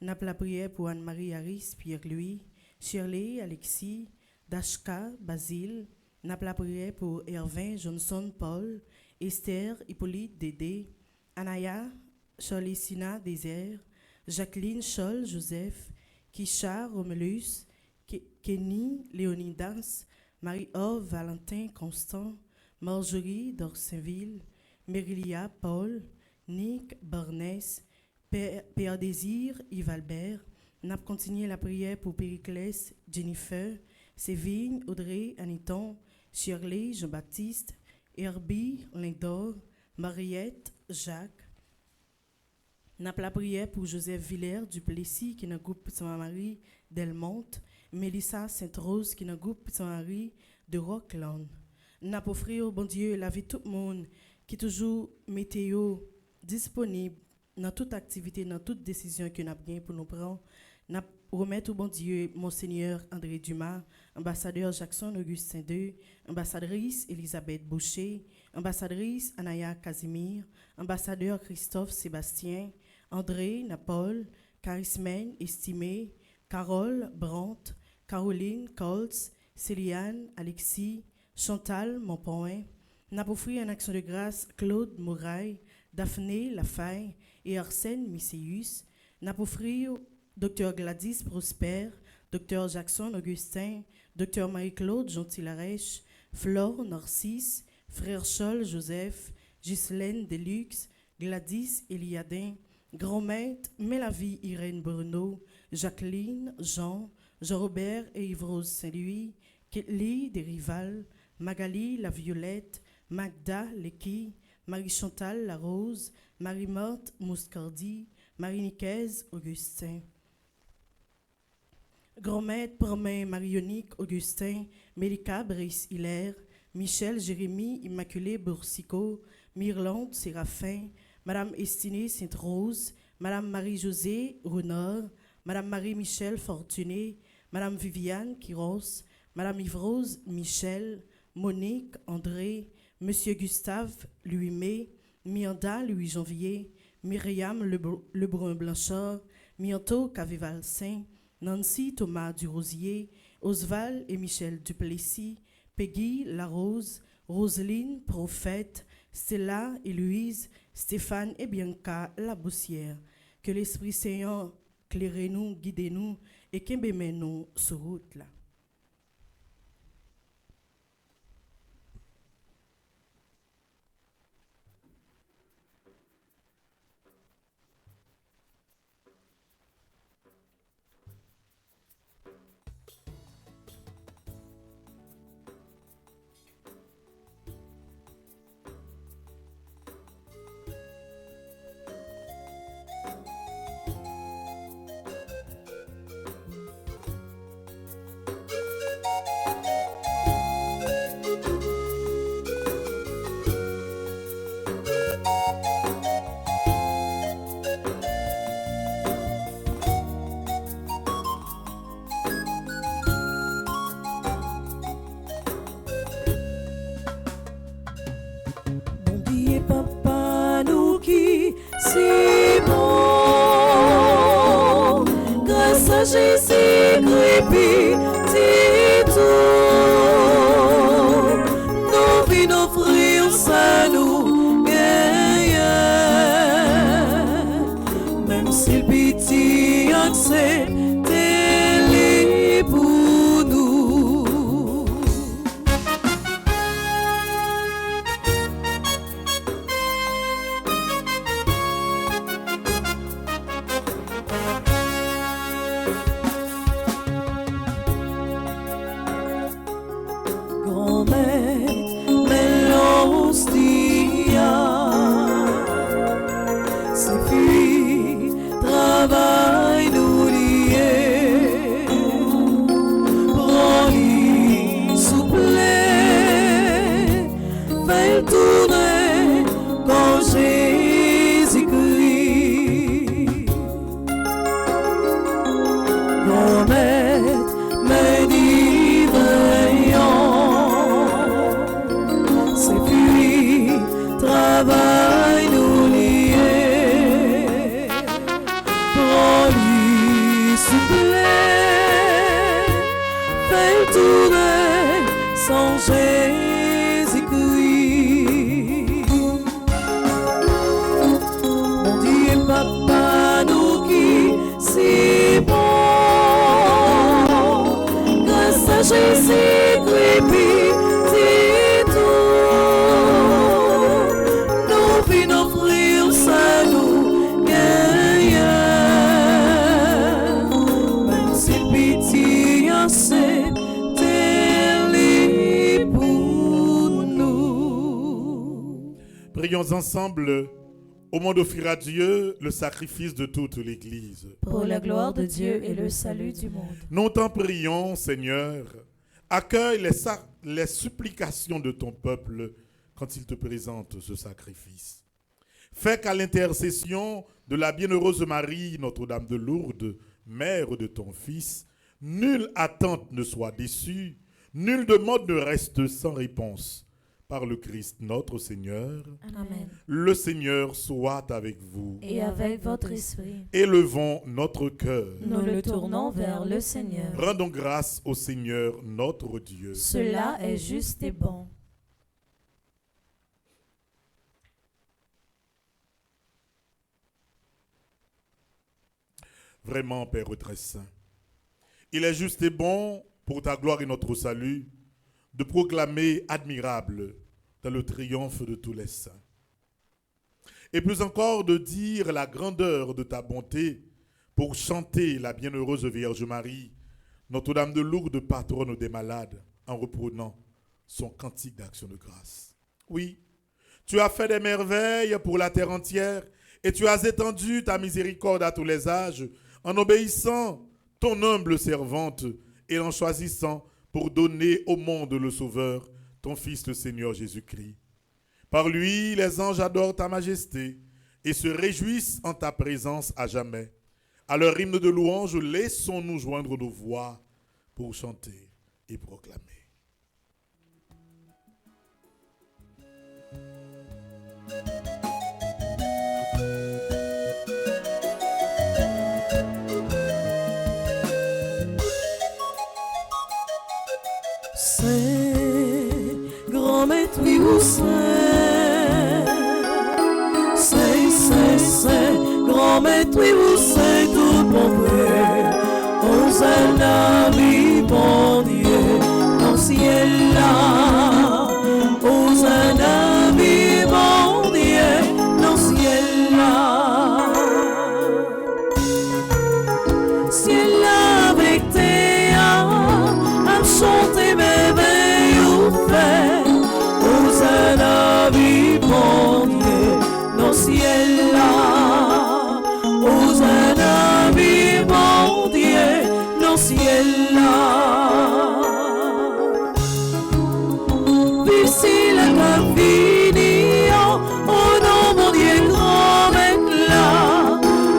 N'a pas la prière pour Anne-Marie Harris, Pierre-Louis, Shirley, Alexis, Dashka, Basile. N'a pas la prière pour Hervin, Johnson, Paul, Esther, Hippolyte, Dédé, Anaya, Charlie Sina, Désert, Jacqueline, Scholl, Joseph, Kisha, Romulus, Kenny, Léonidas, Marie-Ove, Valentin, Constant, Marjorie d'Orsainville, Mérilia Paul, Nick Barnès, Père Désir, Yves Albert. N'a continué la prière pour Périclès, Jennifer, Sévigne, Audrey, Aniton, Shirley, Jean-Baptiste, Herbie, Lindor, Mariette, Jacques. N'a la prière pour Joseph Villers du Plessis qui est dans le groupe Saint-Marie Delmonte, Mélissa Sainte-Rose qui est dans le groupe Saint-Marie de Rockland. N'a offert au bon Dieu la vie de tout le monde qui toujours météo disponible dans toute activité, dans toute décision que nous avons pour nous prendre. N'a remettre au bon Dieu Monseigneur André Dumas, ambassadeur Jackson Augustin II, ambassadrice Elisabeth Boucher, ambassadrice Anaya Casimir, ambassadeur Christophe Sébastien, André Napol, Charismène Estimé, Carole Brandt, Caroline Coltz, Céliane Alexis, Chantal Monpoint. N'a offert en action de grâce Claude Mouraille, Daphné Lafaille et Arsène Misséus. N'a offert Dr Gladys Prosper, Dr Jackson Augustin, Dr Marie-Claude Gentil-Larèche, Flore Narcisse, Frère Scholl Joseph, Ghislaine Deluxe, Gladys Eliadin, Grand-Maître Mélavie Irène Bruno, Jacqueline, Jean-Robert et Yves-Rose Saint-Louis, Ketli Desrival, Magali La Violette, Magda Lecky, Marie-Chantal La Rose, Marie-Morte Mouscardi, Marie-Nicaise Augustin. Grand-Maître Promain Marionique Augustin, Mélika Brice Hilaire, Michel Jérémy Immaculée Boursicot, Myrlande Séraphin, Madame Estinée Sainte-Rose, Madame Marie-Josée Renard, Madame Marie-Michel Fortuné, Madame Viviane Quiros, Madame Yves-Rose Michel, Monique André, Monsieur Gustave Louis-May, Mianda Louis-Janvier, Myriam Lebrun-Blanchard, Mianto Cavival-Saint, Nancy Thomas Durosier, Oswald et Michel Duplessis, Peggy Larose, Roselyne Prophète, Stella et Louise, Stéphane et Bianca Laboussière. Que l'Esprit Saint claire-nous, guide-nous et qu'embême-nous sur route là. Papa nous qui si bon, grâce à Jésus-Christ petit tout, nous venons offrir ça nous gagne, même si le petit accès pour nous. Travail nous lier, prends-lui souple, fais tourner quand Jésus-Christ. Promettre mes divins, c'est puis travail nous lier. Prends-lui souple, fais tourner sans Jésus-Christ. Mon Dieu, Papa, nous qui si bon, grâce à Jésus-Christ, petit tout. prions ensemble au monde d'offrir à Dieu le sacrifice de toute l'Église. Pour la gloire de Dieu et le salut du monde. Nous t'en prions, Seigneur, accueille les supplications de ton peuple quand il te présente ce sacrifice. Fais qu'à l'intercession de la bienheureuse Marie, Notre-Dame de Lourdes, mère de ton Fils, nulle attente ne soit déçue, nulle demande ne reste sans réponse. Par le Christ notre Seigneur, Amen. le Seigneur soit avec vous. Et avec votre esprit, Élevons notre cœur. nous le tournons vers le Seigneur. Rendons grâce au Seigneur notre Dieu. Cela est juste et bon. Vraiment, Père très saint, il est juste et bon pour ta gloire et notre salut de proclamer admirable dans le triomphe de tous les saints. Et plus encore de dire la grandeur de ta bonté pour chanter la bienheureuse Vierge Marie, Notre-Dame de Lourdes, patronne des malades, en reprenant son cantique d'action de grâce. Oui, tu as fait des merveilles pour la terre entière et tu as étendu ta miséricorde à tous les âges en obéissant ton humble servante et en choisissant pour donner au monde le Sauveur, ton Fils le Seigneur Jésus-Christ. Par lui, les anges adorent ta majesté et se réjouissent en ta présence à jamais. À leur hymne de louange, laissons-nous joindre nos voix pour chanter et proclamer. Saint, grand maître, oui ou saint, saint, saint, saint, grand maître, oui ou saint, tout bon vrai, Hosanna, oui, bon Dieu, dans le ciel là, Hosanna, oui, bon Dieu, dans le ciel là, ciel là avec tes âmes, chanter mes veilles au fait, Hosanna, oui, bon Dieu, dans le ciel là, Hosanna, oui, bon Dieu, dans le ciel là. Vive si la gloire finie, oh non, mon Dieu, grand maître là,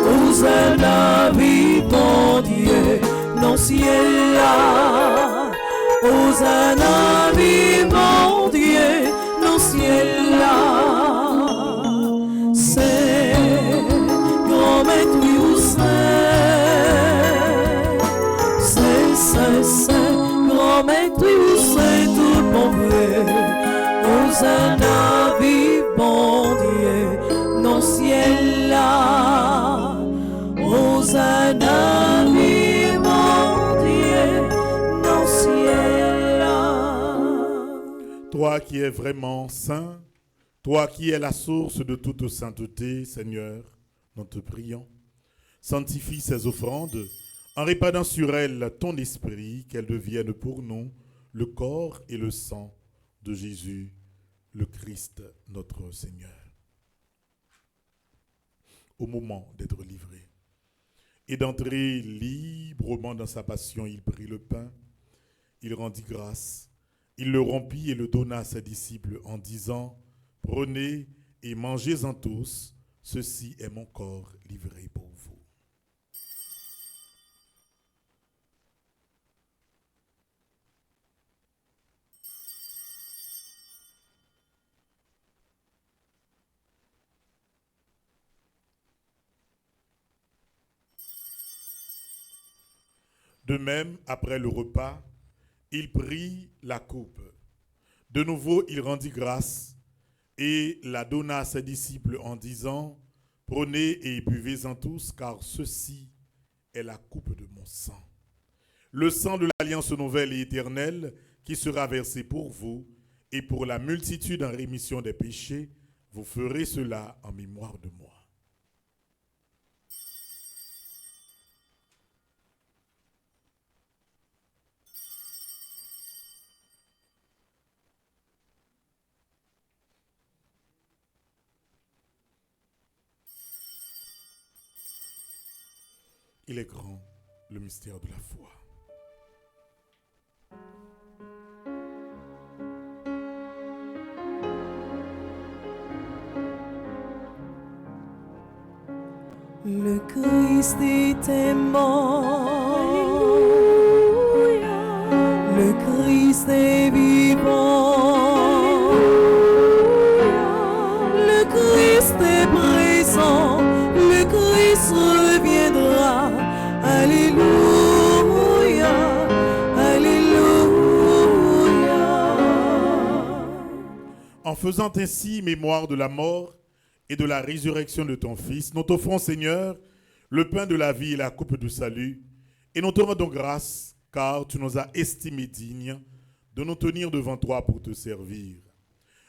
Hosanna, oui, bon Dieu, dans le ciel là. Hosanna, oui, mon Dieu, dans le ciel là. C'est grand maître, oui, ou c'est saint, grand maître, oui, ou c'est tout bon vrai. Hosanna, oui, bon Dieu, dans le ciel là. Hosanna, oui, mon Dieu, dans le ciel là. Toi qui es vraiment saint, toi qui es la source de toute sainteté, Seigneur, nous te prions. Sanctifie ces offrandes en répandant sur elles ton esprit, qu'elles deviennent pour nous le corps et le sang de Jésus, le Christ, notre Seigneur. Au moment d'être livré et d'entrer librement dans sa passion, il prit le pain, il rendit grâce, il le rompit et le donna à ses disciples en disant « Prenez et mangez-en tous, ceci est mon corps livré pour vous. » De même, après le repas, il prit la coupe. De nouveau, il rendit grâce et la donna à ses disciples en disant « Prenez et buvez-en tous, car ceci est la coupe de mon sang. Le sang de l'alliance nouvelle et éternelle qui sera versé pour vous et pour la multitude en rémission des péchés. Vous ferez cela en mémoire de moi. » Il est grand, le mystère de la foi. Le Christ était mort, le Christ est vivant, le Christ est présent, le Christ reviendra. Alléluia, Alléluia. En faisant ainsi mémoire de la mort et de la résurrection de ton Fils, nous t'offrons, Seigneur, le pain de la vie et la coupe du salut, et nous te rendons grâce, car tu nous as estimés dignes de nous tenir devant toi pour te servir.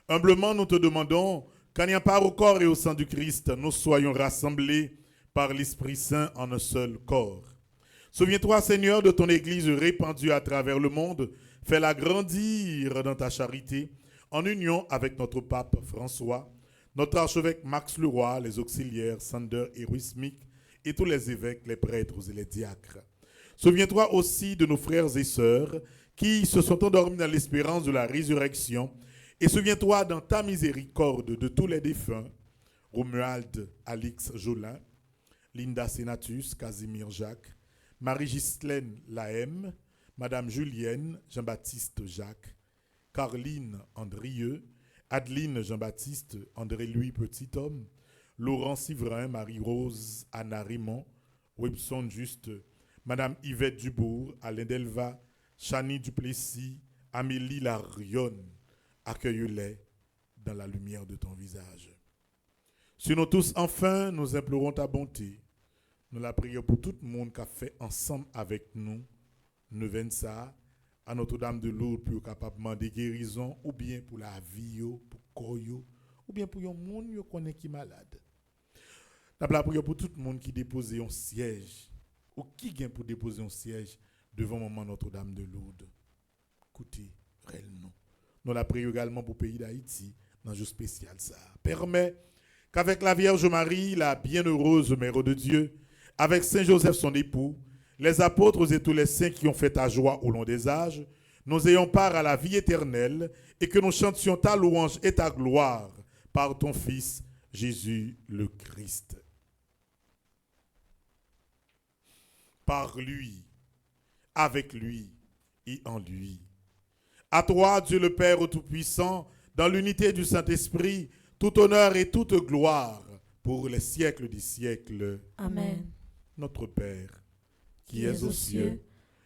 Humblement, nous te demandons qu'en y part au corps et au sang du Christ, nous soyons rassemblés par l'Esprit Saint en un seul corps. Souviens-toi, Seigneur, de ton Église répandue à travers le monde, fais-la grandir dans ta charité, en union avec notre pape François, notre archevêque Max Leroy, les auxiliaires Sander et Ruismic, et tous les évêques, les prêtres et les diacres. Souviens-toi aussi de nos frères et sœurs qui se sont endormis dans l'espérance de la résurrection, et souviens-toi dans ta miséricorde de tous les défunts, Romuald Alix Jolin, Linda Senatus, Casimir Jacques, Marie-Ghislaine Lahem, Madame Julienne, Jean-Baptiste Jacques, Carline Andrieux, Adeline Jean-Baptiste, André-Louis Petit-Homme, Laurent Sivrin, Marie-Rose, Anna Raymond, Webson Juste, Madame Yvette Dubourg, Alain Delva, Chani Duplessis, Amélie Larion, accueille-les dans la lumière de ton visage. Sur nous tous, enfin, nous implorons ta bonté. Nous la prions pour tout le monde qui a fait ensemble avec nous, ça, à Notre-Dame de Lourdes pour capable demander guérison, ou bien pour la vie, pour koyo, ou bien pour un monde qui connaît qui malade. Nous la prions pour tout le monde qui dépose un siège, ou qui vient pour déposer un siège devant maman Notre-Dame de Lourdes. Écoutez, réellement. Nous la prions également pour le pays d'Haïti, dans un jour spécial ça. Permet qu'avec la Vierge Marie, la bienheureuse Mère de Dieu, avec Saint Joseph son époux, les apôtres et tous les saints qui ont fait ta joie au long des âges, nous ayons part à la vie éternelle et que nous chantions ta louange et ta gloire par ton Fils, Jésus le Christ. Par lui, avec lui et en lui. À toi, Dieu le Père Tout-Puissant, dans l'unité du Saint-Esprit, tout honneur et toute gloire pour les siècles des siècles. Amen. Notre Père, qui es aux cieux,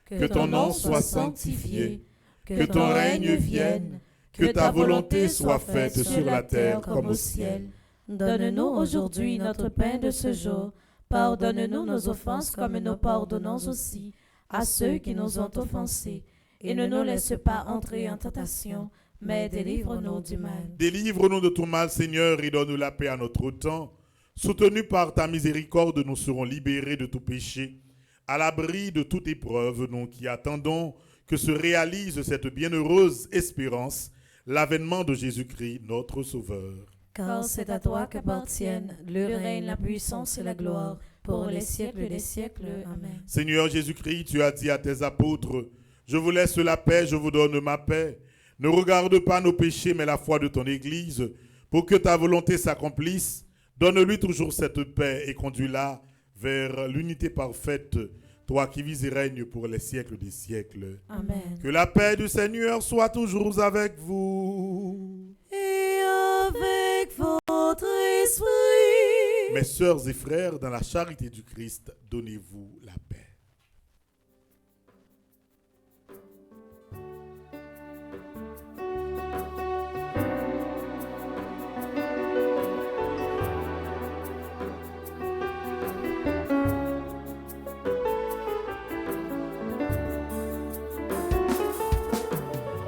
que ton nom soit sanctifié, que ton règne vienne, que ta volonté soit faite sur la terre comme au ciel. Donne-nous aujourd'hui notre pain de ce jour. Pardonne-nous nos offenses comme nous pardonnons aussi à ceux qui nous ont offensés. Et ne nous laisse pas entrer en tentation, mais délivre-nous du mal. Délivre-nous de tout mal, Seigneur, et donne-nous la paix à notre temps. Soutenus par ta miséricorde, nous serons libérés de tout péché, à l'abri de toute épreuve, nous qui attendons que se réalise cette bienheureuse espérance, l'avènement de Jésus-Christ, notre Sauveur. Car c'est à toi qu'appartiennent le règne, la puissance et la gloire, pour les siècles des siècles. Amen. Seigneur Jésus-Christ, tu as dit à tes apôtres, « Je vous laisse la paix, je vous donne ma paix. Ne regarde pas nos péchés, mais la foi de ton Église, pour que ta volonté s'accomplisse. Donne-lui toujours cette paix et conduis-la vers l'unité parfaite, toi qui vis et règnes pour les siècles des siècles. » Amen. Que la paix du Seigneur soit toujours avec vous. Et avec votre esprit. Mes sœurs et frères, dans la charité du Christ, donnez-vous la paix.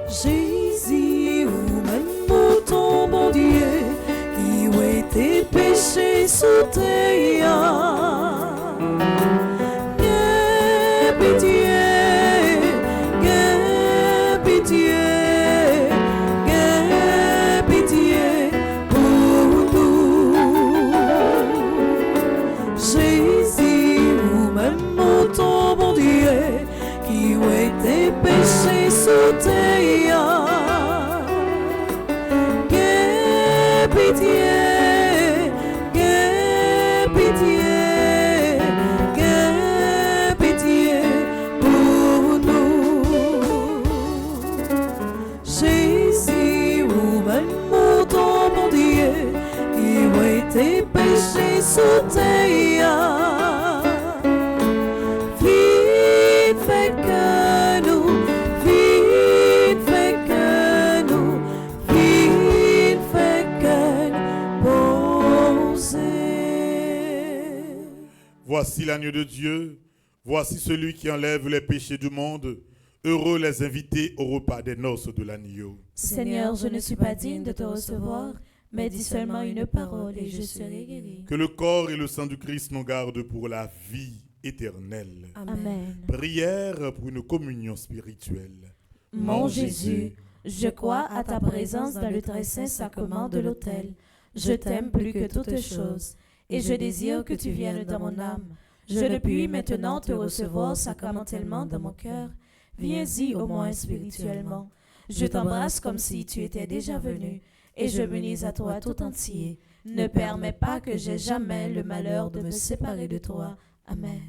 Jésus, ou même pour ton bon Dieu, qui ont été péchés sous terre. Aie pitié, aie pitié, aie pitié pour nous. Jésus, ou même sous terre. Que pitié, que pitié, que pitié pour nous. Jésus, ou même ton bon Dieu, qui ont été péchés sous terre. Vite fait que nous, vite fait que nous, vite fait que nous posons. Voici l'agneau de Dieu, voici celui qui enlève les péchés du monde. Heureux les invités au repas des noces de l'agneau. Seigneur, je ne suis pas digne de te recevoir, mais dis seulement une parole et je serai guéri. Que le corps et le sang du Christ nous gardent pour la vie éternelle. Amen. Prière pour une communion spirituelle. Mon Jésus, je crois à ta présence dans le très saint sacrement de l'autel. Je t'aime plus que toute chose, et je désire que tu viennes dans mon âme. Je ne puis maintenant te recevoir sacramentellement dans mon cœur. Viens-y au moins spirituellement. Je t'embrasse comme si tu étais déjà venu, et je m'unis à toi tout entier. Ne permets pas que j'aie jamais le malheur de me séparer de toi. Amen.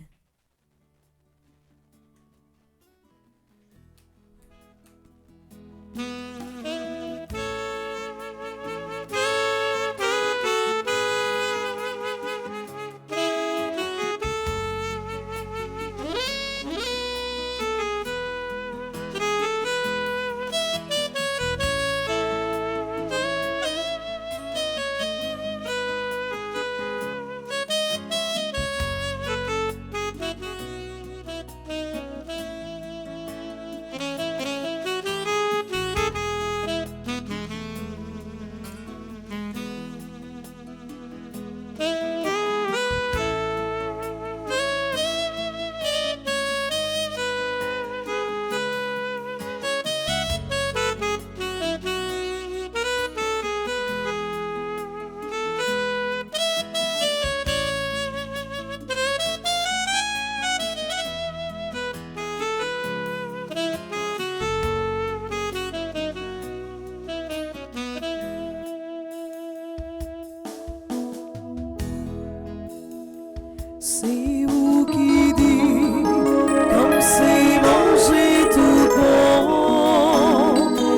C'est vous qui dites, comme c'est manger tout bon.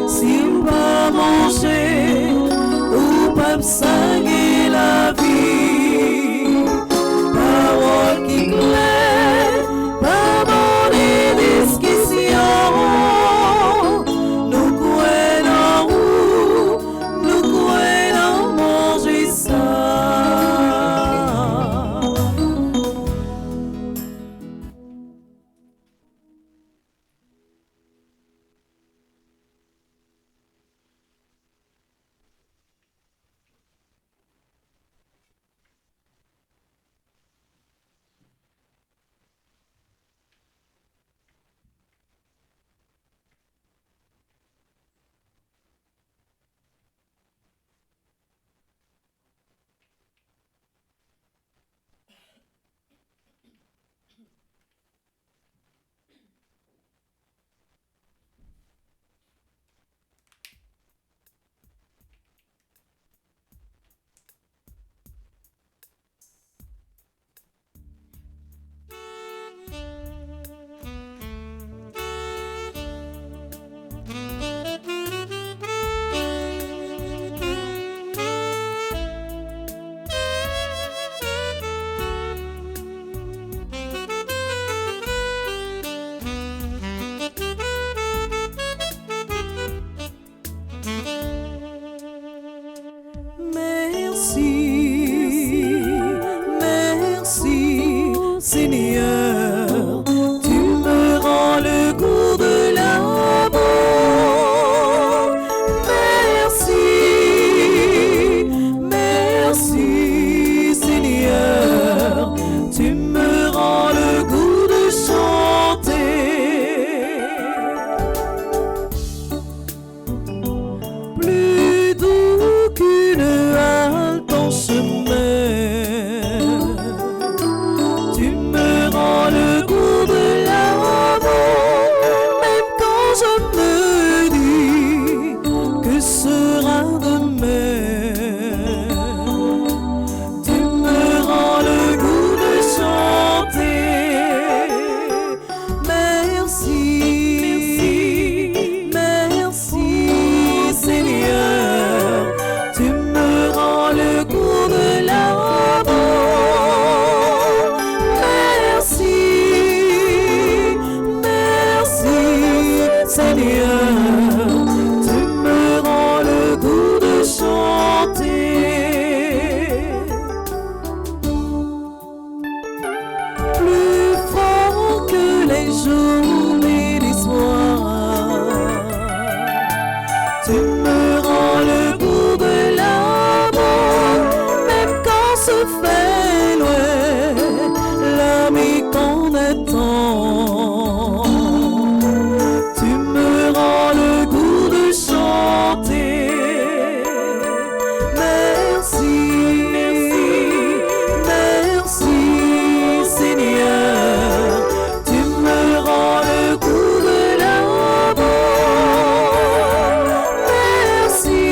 Si vous pas manger, ou pas saigner la vie. Parole qui claire, pas bonne discussion. Nous croyons où, nous croyons manger ça. Tu me rends le goût de l'amour, même quand se fait loin l'ami qu'on attend. Tu me rends le goût de chanter. Merci, merci Seigneur. Tu me rends le goût de l'amour. Merci,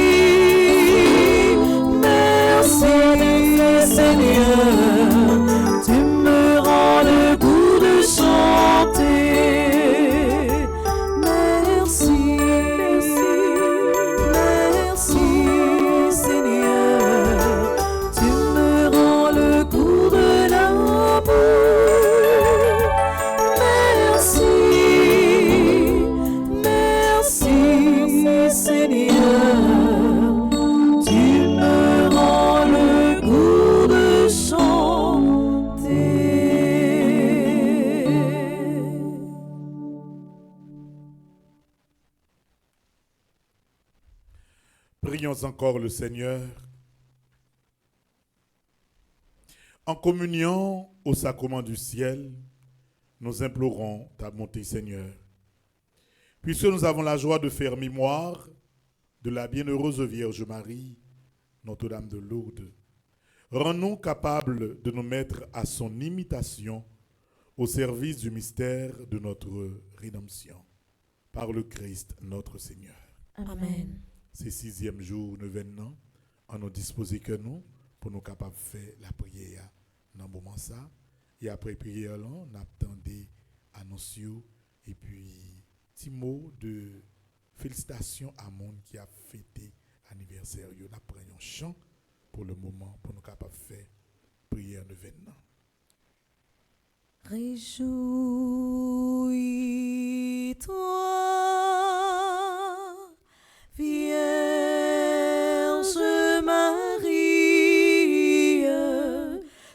merci Seigneur. Tu me rends le goût de chanter. Merci, merci Seigneur. Tu me rends le goût de l'amour. Merci, merci Seigneur. Tu me rends le goût de chanter. Prions encore le Seigneur. En communion au sacrement du ciel, nous implorons ta bonté, Seigneur. Puisque nous avons la joie de faire mémoire de la bienheureuse Vierge Marie, Notre-Dame de Lourdes, rends-nous capables de nous mettre à son imitation au service du mystère de notre rédemption. Par le Christ, notre Seigneur. Amen. Ces 6e jour, neuvaine, en nous disposer que nous, pour nous capables de faire la prière dans le moment ça. Et après prière, on attendait Annonciation et puis petit mot de félicitations à monde qui a fêté anniversaire. Nous prenons un chant pour le moment, pour nous capables de faire prière neuvaine. Réjouis-toi, Vierge Marie,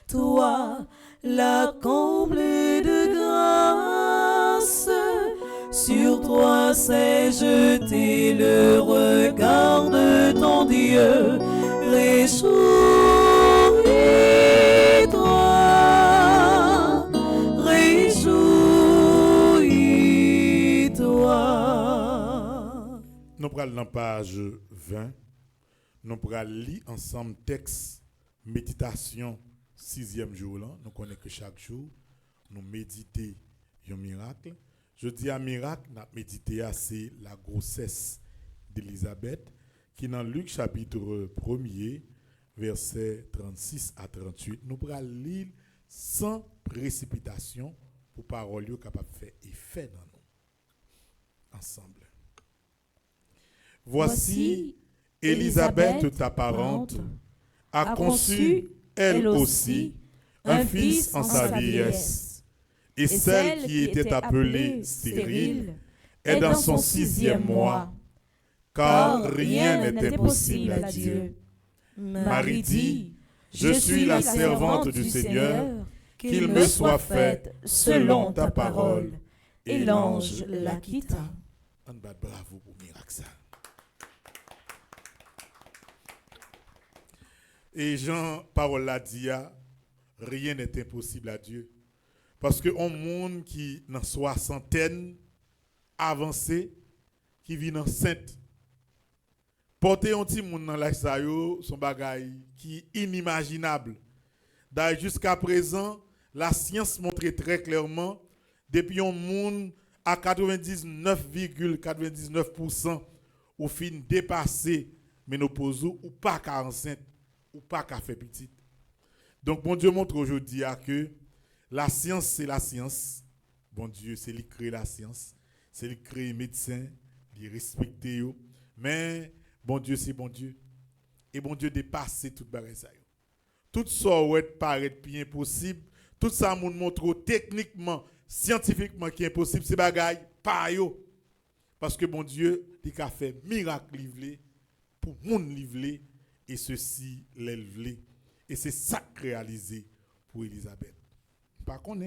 toi la comble de grâce, sur toi s'est jeté le regard de ton Dieu. Réjouis-toi, réjouis-toi. Nous prenons la page 20. Nous prenons lire ensemble texte méditation 6e jour là. Nous connaissons que chaque jour nous méditer un miracle. Je dis un miracle, nous méditer c'est la grossesse d'Élisabeth qui dans Luc chapitre 1er verset 36 à 38 nous prenons lire sans précipitation pour parole capable de faire effet dans nous ensemble. Voici Élisabeth, ta parente, a conçu, elle aussi, un fils en sa vieillesse. Et celle qui était appelée stérile est dans son 6e mois, car rien n'est impossible à Dieu. Marie dit, je suis la servante du Seigneur, qu'il me soit fait selon ta parole. Et l'ange la quitta. On bat bravo pour le miracle ça. Et Jean, parole l'a dit, rien n'est impossible à Dieu. Parce que un monde qui dans soixantaine avancé, qui vit dans sainte, porter un petit monde dans l'âge ça yo, son bagay qui est inimaginable. D'ailleurs jusqu'à présent, la science montre très clairement depuis un monde à 99,99% au fin dépassé ménopause ou pas qu'à enceinte ou pas qu'à faire petite. Donc mon Dieu montre aujourd'hui que la science c'est la science. Bon Dieu, c'est lui qui crée la science, c'est lui qui crée les médecins, les respecter yo. Mais bon Dieu c'est bon Dieu. Et bon Dieu dépasse tout bagay ça yo. Tout ça paraît bien impossible, tout ça nous montre techniquement, scientifiquement qui est impossible, c'est bagay pas yo. Parce que bon Dieu, il a fait miracle livré pour monde livré et ceci l'élevé. Et c'est ça réalisé pour Élisabeth. Par contre,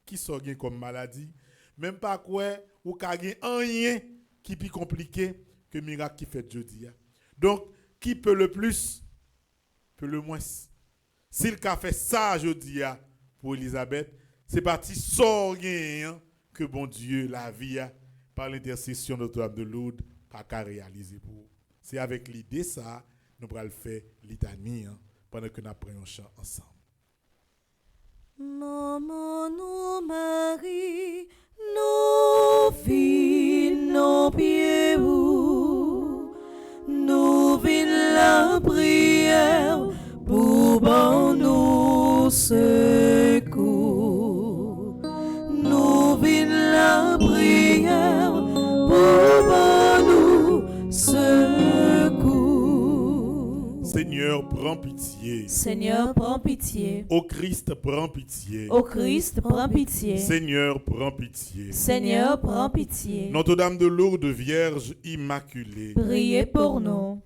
qui sort comme maladie, même pas quoi ou ka gen rien qui plus compliqué que miracle qui fait jeudi. Donc, qui peut le plus, peut le moins. S'il a fait ça jeudi pour Elisabeth, c'est parti sortir que bon Dieu, la vie, par l'intercession de Notre-Dame de Lourdes, pas qu'à réaliser pour. C'est avec l'idée ça, nous allons le faire litanie pendant que nous apprenons un chant ensemble. Maman, nous, Marie, nous venons pieds où nous venons la prière pour bon nous secours. Nous venons la prière pour bon nous secours. Seigneur, prends pitié. Seigneur, prends pitié. Ô Christ, prends pitié. Ô Christ, prends pitié. Seigneur, prends pitié. Seigneur, prends pitié. Notre-Dame de Lourdes, Vierge immaculée. Priez pour nous.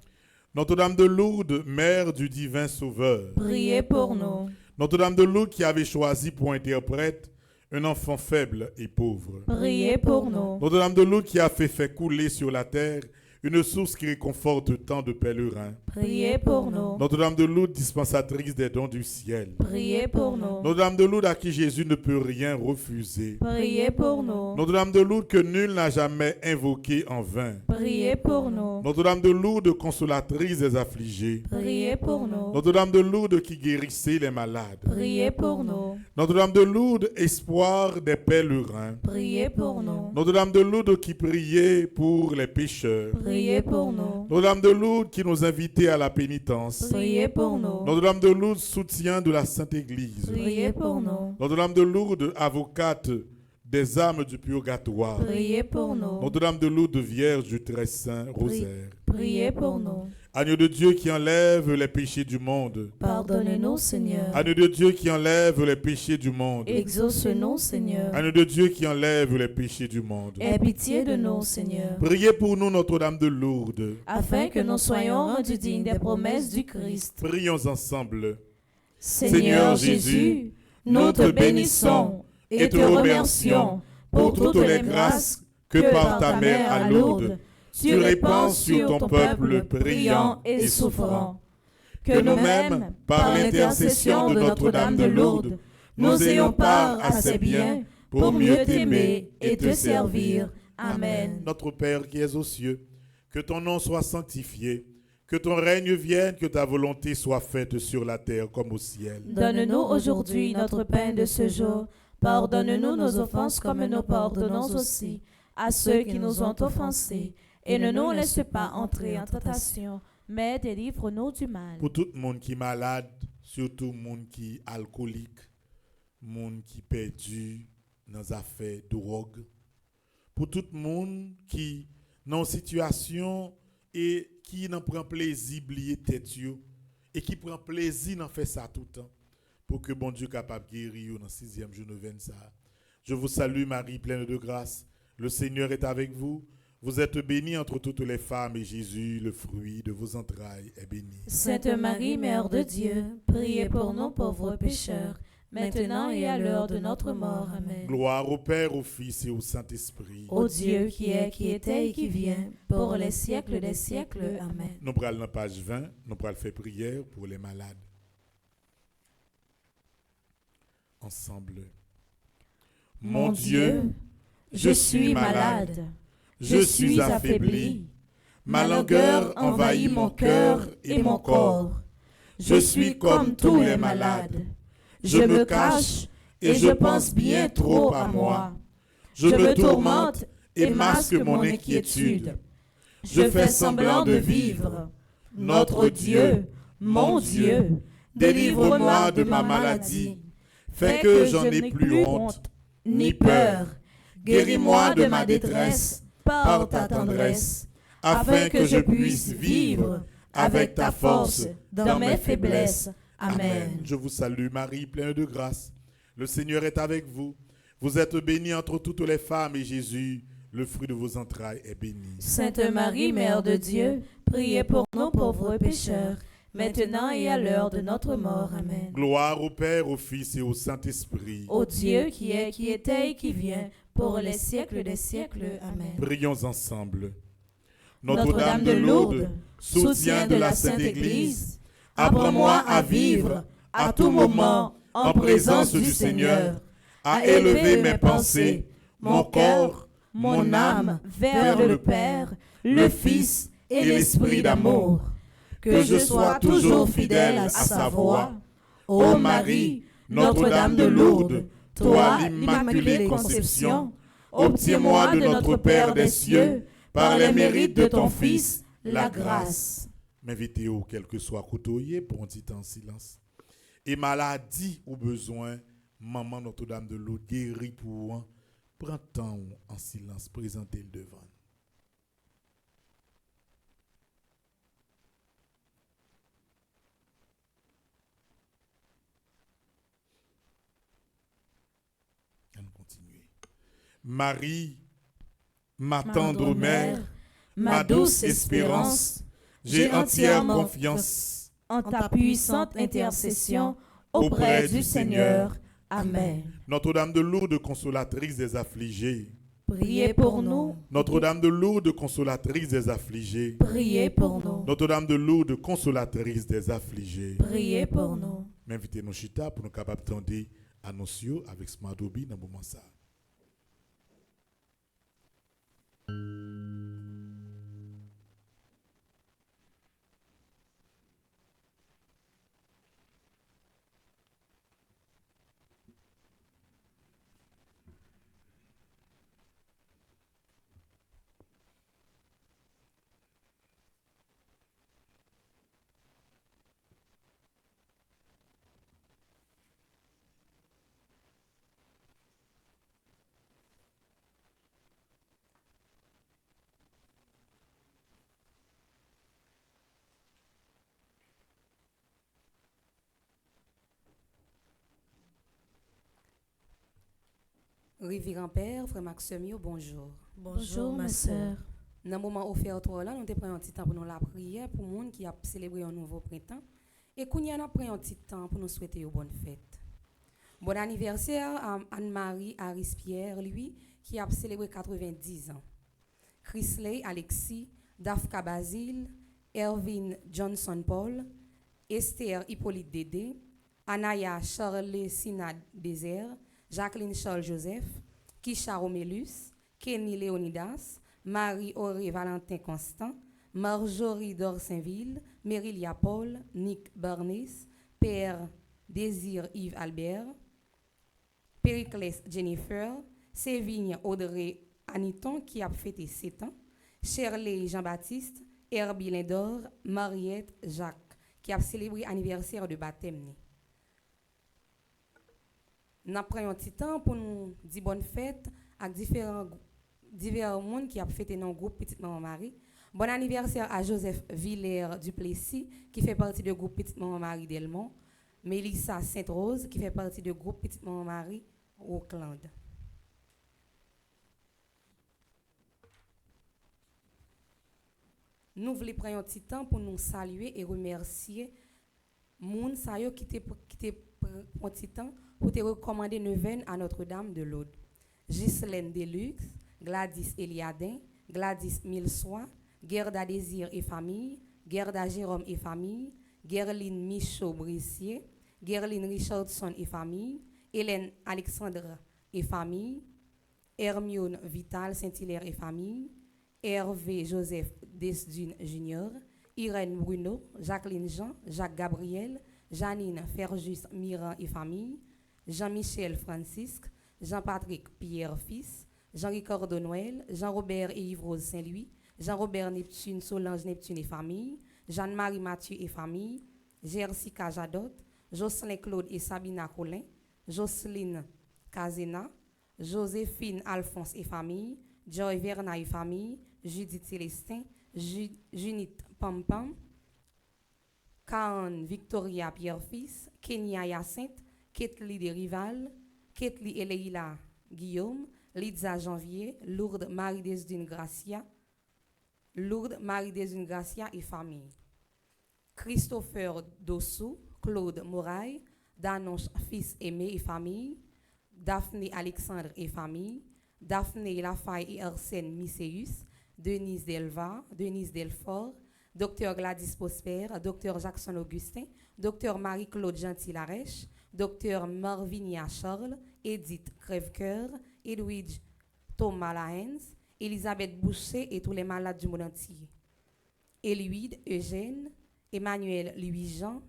Notre-Dame de Lourdes, Mère du divin Sauveur. Priez pour nous. Notre-Dame de Lourdes qui avait choisi pour interprète un enfant faible et pauvre. Priez pour nous. Notre-Dame de Lourdes qui a fait couler sur la terre une source qui réconforte tant de pèlerins. Priez pour nous. Notre-Dame de Lourdes, dispensatrice des dons du ciel. Priez pour nous. Notre-Dame de Lourdes à qui Jésus ne peut rien refuser. Priez pour nous. Notre-Dame de Lourdes que nul n'a jamais invoquée en vain. Priez pour nous. Notre-Dame de Lourdes, consolatrice des affligés. Priez pour nous. Notre-Dame de Lourdes qui guérissait les malades. Priez pour nous. Notre-Dame de Lourdes, espoir des pèlerins. Priez pour nous. Notre-Dame de Lourdes qui priait pour les pécheurs. Priez pour nous. Notre-Dame de Lourdes qui nous invitait à la pénitence. Priez pour nous. Notre-Dame de Lourdes, soutien de la Sainte Église. Priez pour nous. Notre-Dame de Lourdes, avocate des âmes du purgatoire. Priez pour nous. Notre-Dame de Lourdes, Vierge du très saint rosaire. Priez pour nous. Agneau de Dieu qui enlève les péchés du monde. Pardonne-nous, Seigneur. Agneau de Dieu qui enlève les péchés du monde. Exauce-nous, Seigneur. Agneau de Dieu qui enlève les péchés du monde. Aie pitié de nous, Seigneur. Priez pour nous, Notre-Dame de Lourdes. Afin que nous soyons rendus dignes des promesses du Christ. Prions ensemble. Seigneur Jésus, nous te bénissons et te remercions pour toutes les grâces que par ta mère à Lourdes, tu répands sur ton peuple priant et souffrant. Que nous-mêmes, par l'intercession de Notre-Dame de Lourdes, nous ayons part à ces biens pour mieux t'aimer et te servir. Amen. Notre Père qui es aux cieux, que ton nom soit sanctifié, que ton règne vienne, que ta volonté soit faite sur la terre comme au ciel. Donne-nous aujourd'hui notre pain de ce jour. Pardonne-nous nos offenses comme nous pardonnons aussi à ceux qui nous ont offensés. Et ne nous laisse pas entrer en tentation, mais délivre-nous du mal. Pour tout le monde qui est malade, surtout le monde qui est alcoolique, le monde qui est perdu dans les affaires de drogue, pour tout le monde qui est dans une situation et qui n'en prend plaisir oublier tête et qui prend plaisir d'en faire ça tout le temps, pour que bon Dieu capable de guérir dans le 6e jour de ça. Je vous salue Marie, pleine de grâce. Le Seigneur est avec vous. Vous êtes bénie entre toutes les femmes et Jésus, le fruit de vos entrailles, est béni. Sainte Marie, Mère de Dieu, priez pour nous pauvres pécheurs, maintenant et à l'heure de notre mort. Amen. Gloire au Père, au Fils et au Saint-Esprit. Ô Dieu qui est, qui était et qui vient, pour les siècles des siècles. Amen. Nous prenons la page 20, nous prenons faire prière pour les malades. Ensemble. Mon Dieu, je suis malade. Je suis affaibli. Ma langueur envahit mon cœur et mon corps. Je suis comme tous les malades. Je me cache et je pense bien trop à moi. Je me tourmente et masque mon inquiétude. Je fais semblant de vivre. Notre Dieu, mon Dieu, délivre-moi de ma maladie. Fais que je n'ai plus honte, ni peur. Guéris-moi de ma détresse par ta tendresse, afin que je puisse vivre avec ta force dans mes faiblesses. Amen. Je vous salue Marie, pleine de grâce. Le Seigneur est avec vous. Vous êtes bénie entre toutes les femmes et Jésus, le fruit de vos entrailles, est béni. Sainte Marie, Mère de Dieu, priez pour nous pauvres pécheurs, maintenant et à l'heure de notre mort. Amen. Gloire au Père, au Fils et au Saint-Esprit. Ô Dieu qui est, qui était et qui vient, pour les siècles des siècles. Amen. Prions ensemble. Notre-Dame de Lourdes, soutien de la Sainte Église, apprends-moi à vivre à tout moment en présence du Seigneur, à élever mes pensées, mon corps, mon âme vers le Père, le Fils et l'Esprit d'amour. que je sois toujours fidèle à sa voix. Ô Marie, Notre-Dame de Lourdes, toi l'Immaculée Conception, obtiens-moi de notre Père des cieux, par les mérites de ton Fils, la grâce. M'invitez au quel que soit côtoyé pour un petit temps en silence. Et maladie ou besoin, Maman Notre-Dame de Lourdes guérit pour un. Prends temps en silence, présentez-le devant. On continue. Marie, ma tendre mère, ma douce espérance, j'ai entière confiance En ta puissante intercession auprès du Seigneur. Amen. Notre-Dame de Lourdes, consolatrice des affligés. Priez pour nous. Notre-Dame de Lourdes, consolatrice des affligés. Priez pour nous. Notre-Dame de Lourdes, consolatrice des affligés. Priez pour nous. M'invitez nos chita pour nous capables d'entendre à nos cieux avec Smadobi dans le moment ça. Révérend Père, Frère Maximio, bonjour. Bonjour, ma sœur. Dans le moment offert là, nous te prenons un petit temps pour nous la prière pour les gens qui a célébré un nouveau printemps. Et qu'on y a pris un petit temps pour nous souhaiter une bonne fête. Bon anniversaire à Anne-Marie Harris-Pierre, lui, qui a célébré 90 ans. Chrisley Alexis, Dafka Basile, Erwin Johnson Paul, Esther Hippolyte Dédé, Anaya Charles Sinad Désert, Jacqueline Charles Joseph, Kisha Romélus, Kenny Léonidas, Marie-Auré Valentin Constant, Marjorie Dorsainville, Mérilia Paul, Nick Barnes, Père Désir Yves Albert, Périclès Jennifer, Sévigne Audrey Aniton qui a fêté 7 ans, Shirley Jean-Baptiste, Herbie Lindor, Mariette Jacques qui a célébré l'anniversaire de baptême. Nous prenons un petit temps pour nous dire bonne fête à divers monde qui a fêté dans le groupe Petite Maman Marie. Bon anniversaire à Joseph Villers Duplessis qui fait partie du groupe Petite Maman Marie Delmont. Mélissa Sainte-Rose qui fait partie du groupe Petite Maman Marie Auckland. Nous voulons prendre un petit temps pour nous saluer et remercier moun sa yo qui te un petit temps pour te recommander neuvaine à Notre-Dame de Lourdes. Ghislaine Deluxe, Gladys Eliadin, Gladys Milsois, Gerda Désir et famille, Gerda Jérôme et famille, Gerline Michaud Brissier, Gerline Richardson et famille, Hélène Alexandre et famille, Hermione Vital Saint-Hilaire et famille, Hervé Joseph Desdunes Junior, Irène Bruno, Jacqueline Jean, Jacques Gabriel, Janine Ferjus Miran et famille, Jean-Michel Francisque, Jean-Patrick Pierre Fils, Jean-Ricardo Noël, Jean-Robert et Yves-Rose Saint-Louis, Jean-Robert Neptune, Solange Neptune et famille, Jeanne-Marie Mathieu et famille, Jersica Jadot, Jocelyn Claude et Sabina Colin, Jocelyne Kazena, Joséphine Alphonse et famille, Joy Verna et famille, Judith Célestin, Junit Pampam, Karen Victoria Pierre-Fils, Kenya Hyacinthe, Ketli Desrival, Ketli Eleila Guillaume, Liza Janvier, Lourdes Marie-Desdunes Gracia, Lourdes Marie-Desdunes Gracia et famille. Christopher Dossou, Claude Moraille, Danonche Fils Aimé et famille, Daphné Alexandre et famille, Daphné Lafaye et Arsène Misséus, Denise Delva, Denise Delfort, Dr Gladys Prosper, Dr Jackson Augustin, Dr Marie-Claude Gentil-Arèche, Dr Marvinia Charles, Edith Crèvecoeur, Edwidge Thomas Lahens, Elisabeth Boucher et tous les malades du monde entier. Éluide Eugène, Emmanuel Louis-Jean,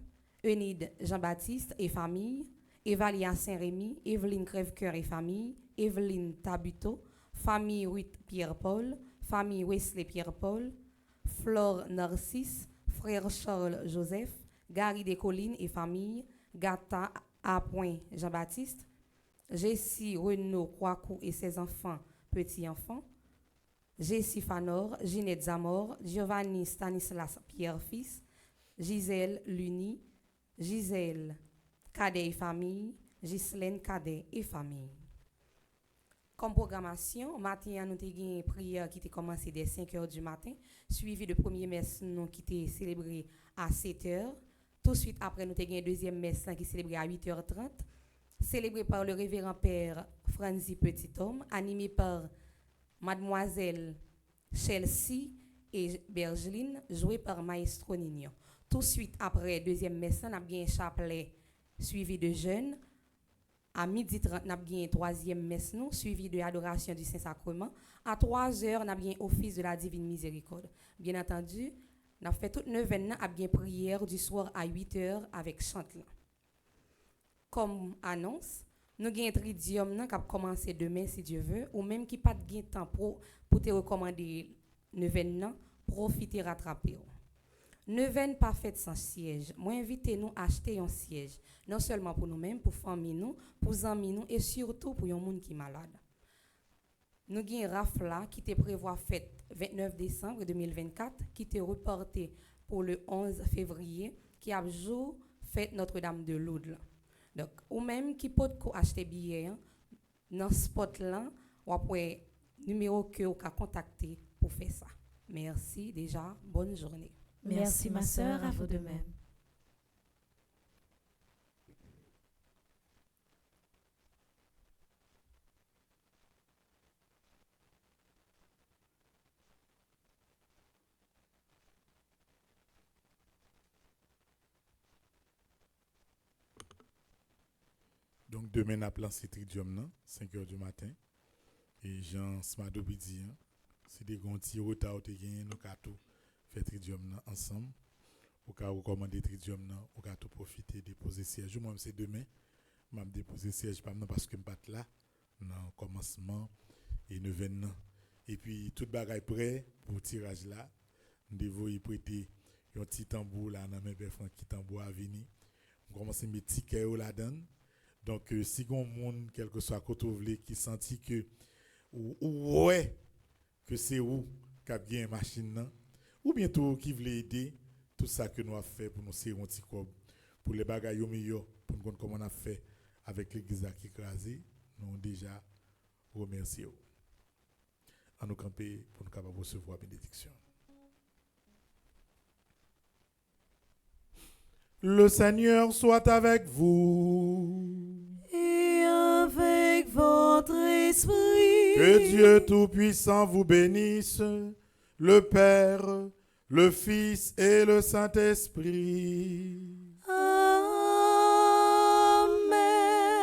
Eunide Jean-Baptiste et famille, Evalia Saint-Rémy, Evelyne Crèvecoeur et famille, Evelyne Tabuteau, famille Ruth Pierre-Paul, famille Wesley Pierre-Paul, Flore Narcisse, frère Charles Joseph, Gary Descollines et famille, Gata A. Jean-Baptiste, Jessie Renaud Kouakou et ses enfants, petits-enfants, Jessie Fanor, Ginette Zamor, Giovanni Stanislas Pierre-Fils, Gisèle Luni, Gisèle Cadet et famille, Ghislaine Cadet et famille. Comme programmation, matin, nous avons une prière qui a commencé dès 5 h du matin, suivi de première messe qui était célébrée à 7 h. Tout de suite après, nous avons une deuxième messe qui est célébrée à 8h30, célébrée par le révérend père Franzi Petit-Homme, animée par mademoiselle Chelsea et Bergeline, jouée par Maestro Nino. Tout de suite après deuxième messe, nous avons un chapelet suivi de jeûne. À 12h30, nous avons un troisième messe, suivi de l'adoration du Saint-Sacrement. À 3h, nous avons un office de la Divine Miséricorde. Bien entendu, nous avons fait toute neuvaine avec prière du soir à 8h avec chante. Comme annonce, nous avons un tridium qui va commencer demain si Dieu veut, ou même qui n'a pas de temps pour te recommander neuvaine, profiter rattraper. Neuvaine pas faite sans siège. Moi invitez-nous à acheter un siège, non seulement pour nous-mêmes, pour famille nous, pour amis nous et surtout pour les gens qui sont malades. Nous avons un rafla qui était prévu fête 29 décembre 2024, qui était reporté pour le 11 février, qui a jour fête Notre-Dame de Lourdes. Donc, ou même qui peut acheter billet dans ce spot là, ou après numéro que vous pouvez contacter pour faire ça. Merci déjà, bonne journée. Merci ma sœur, à vous de même. Donc demain, on a lancé Tridium, 5 h du matin. Et Jean Smadobi dit, c'est des grands petits retards qui gagnent, nous avons fait Tridium ensemble. Au cas où recommander Tridium, au cas où profiter, déposer siège. Moi, c'est demain, je vais déposer siège parce que je ne suis pas là, dans le commencement et neuvaine. Et puis, tout bagaille prêt pour le tirage là. Nous devons y prêter un petit tambour là, dans mes belles qui tambour à venir. On commence à mettre petit tickets là-dedans. Donc, si on monde, quel que soit côté qui sentit que, ou ouais, que c'est où qui a bien une machine, ou bientôt qui veut aider, tout ça que nous avons fait pour nous serrer un petit corps, pour les bagailles meilleurs, pour nous comment on a fait avec l'église qui est écrasée, nous avons déjà remercié. À nous camper pour nous capables de recevoir la bénédiction. Le Seigneur soit avec vous. Et avec votre esprit. Que Dieu Tout-Puissant vous bénisse, le Père, le Fils et le Saint-Esprit. Amen.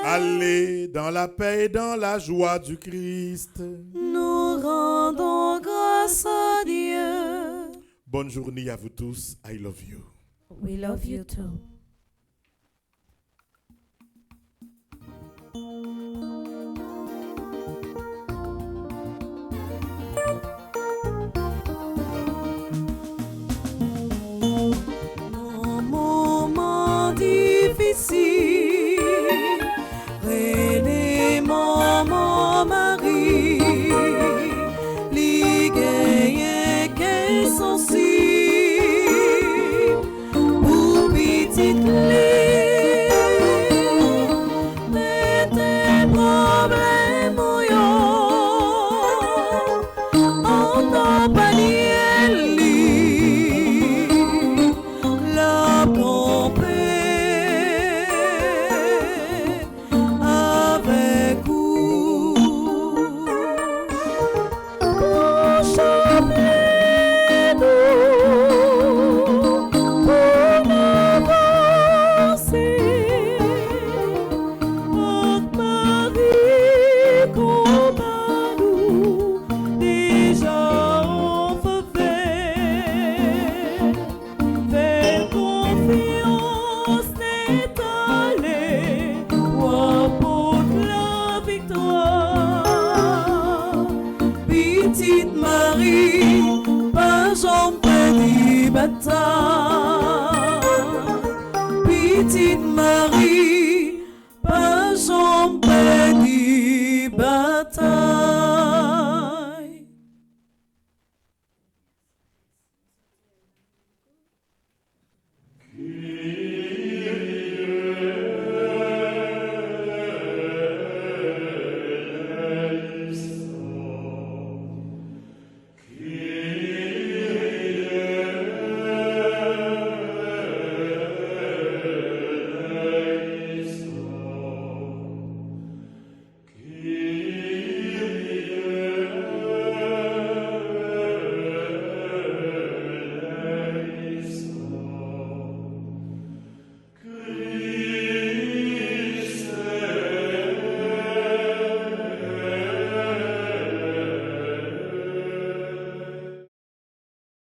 Allez dans la paix et dans la joie du Christ. Nous rendons grâce à Dieu. Bonne journée à vous tous. I love you. We love you too. Nos moments difficiles, René, maman, Marie, les gagnants qui sont pour petite mais tes problèmes, on n'a pas la campée avec vous. bataille, petite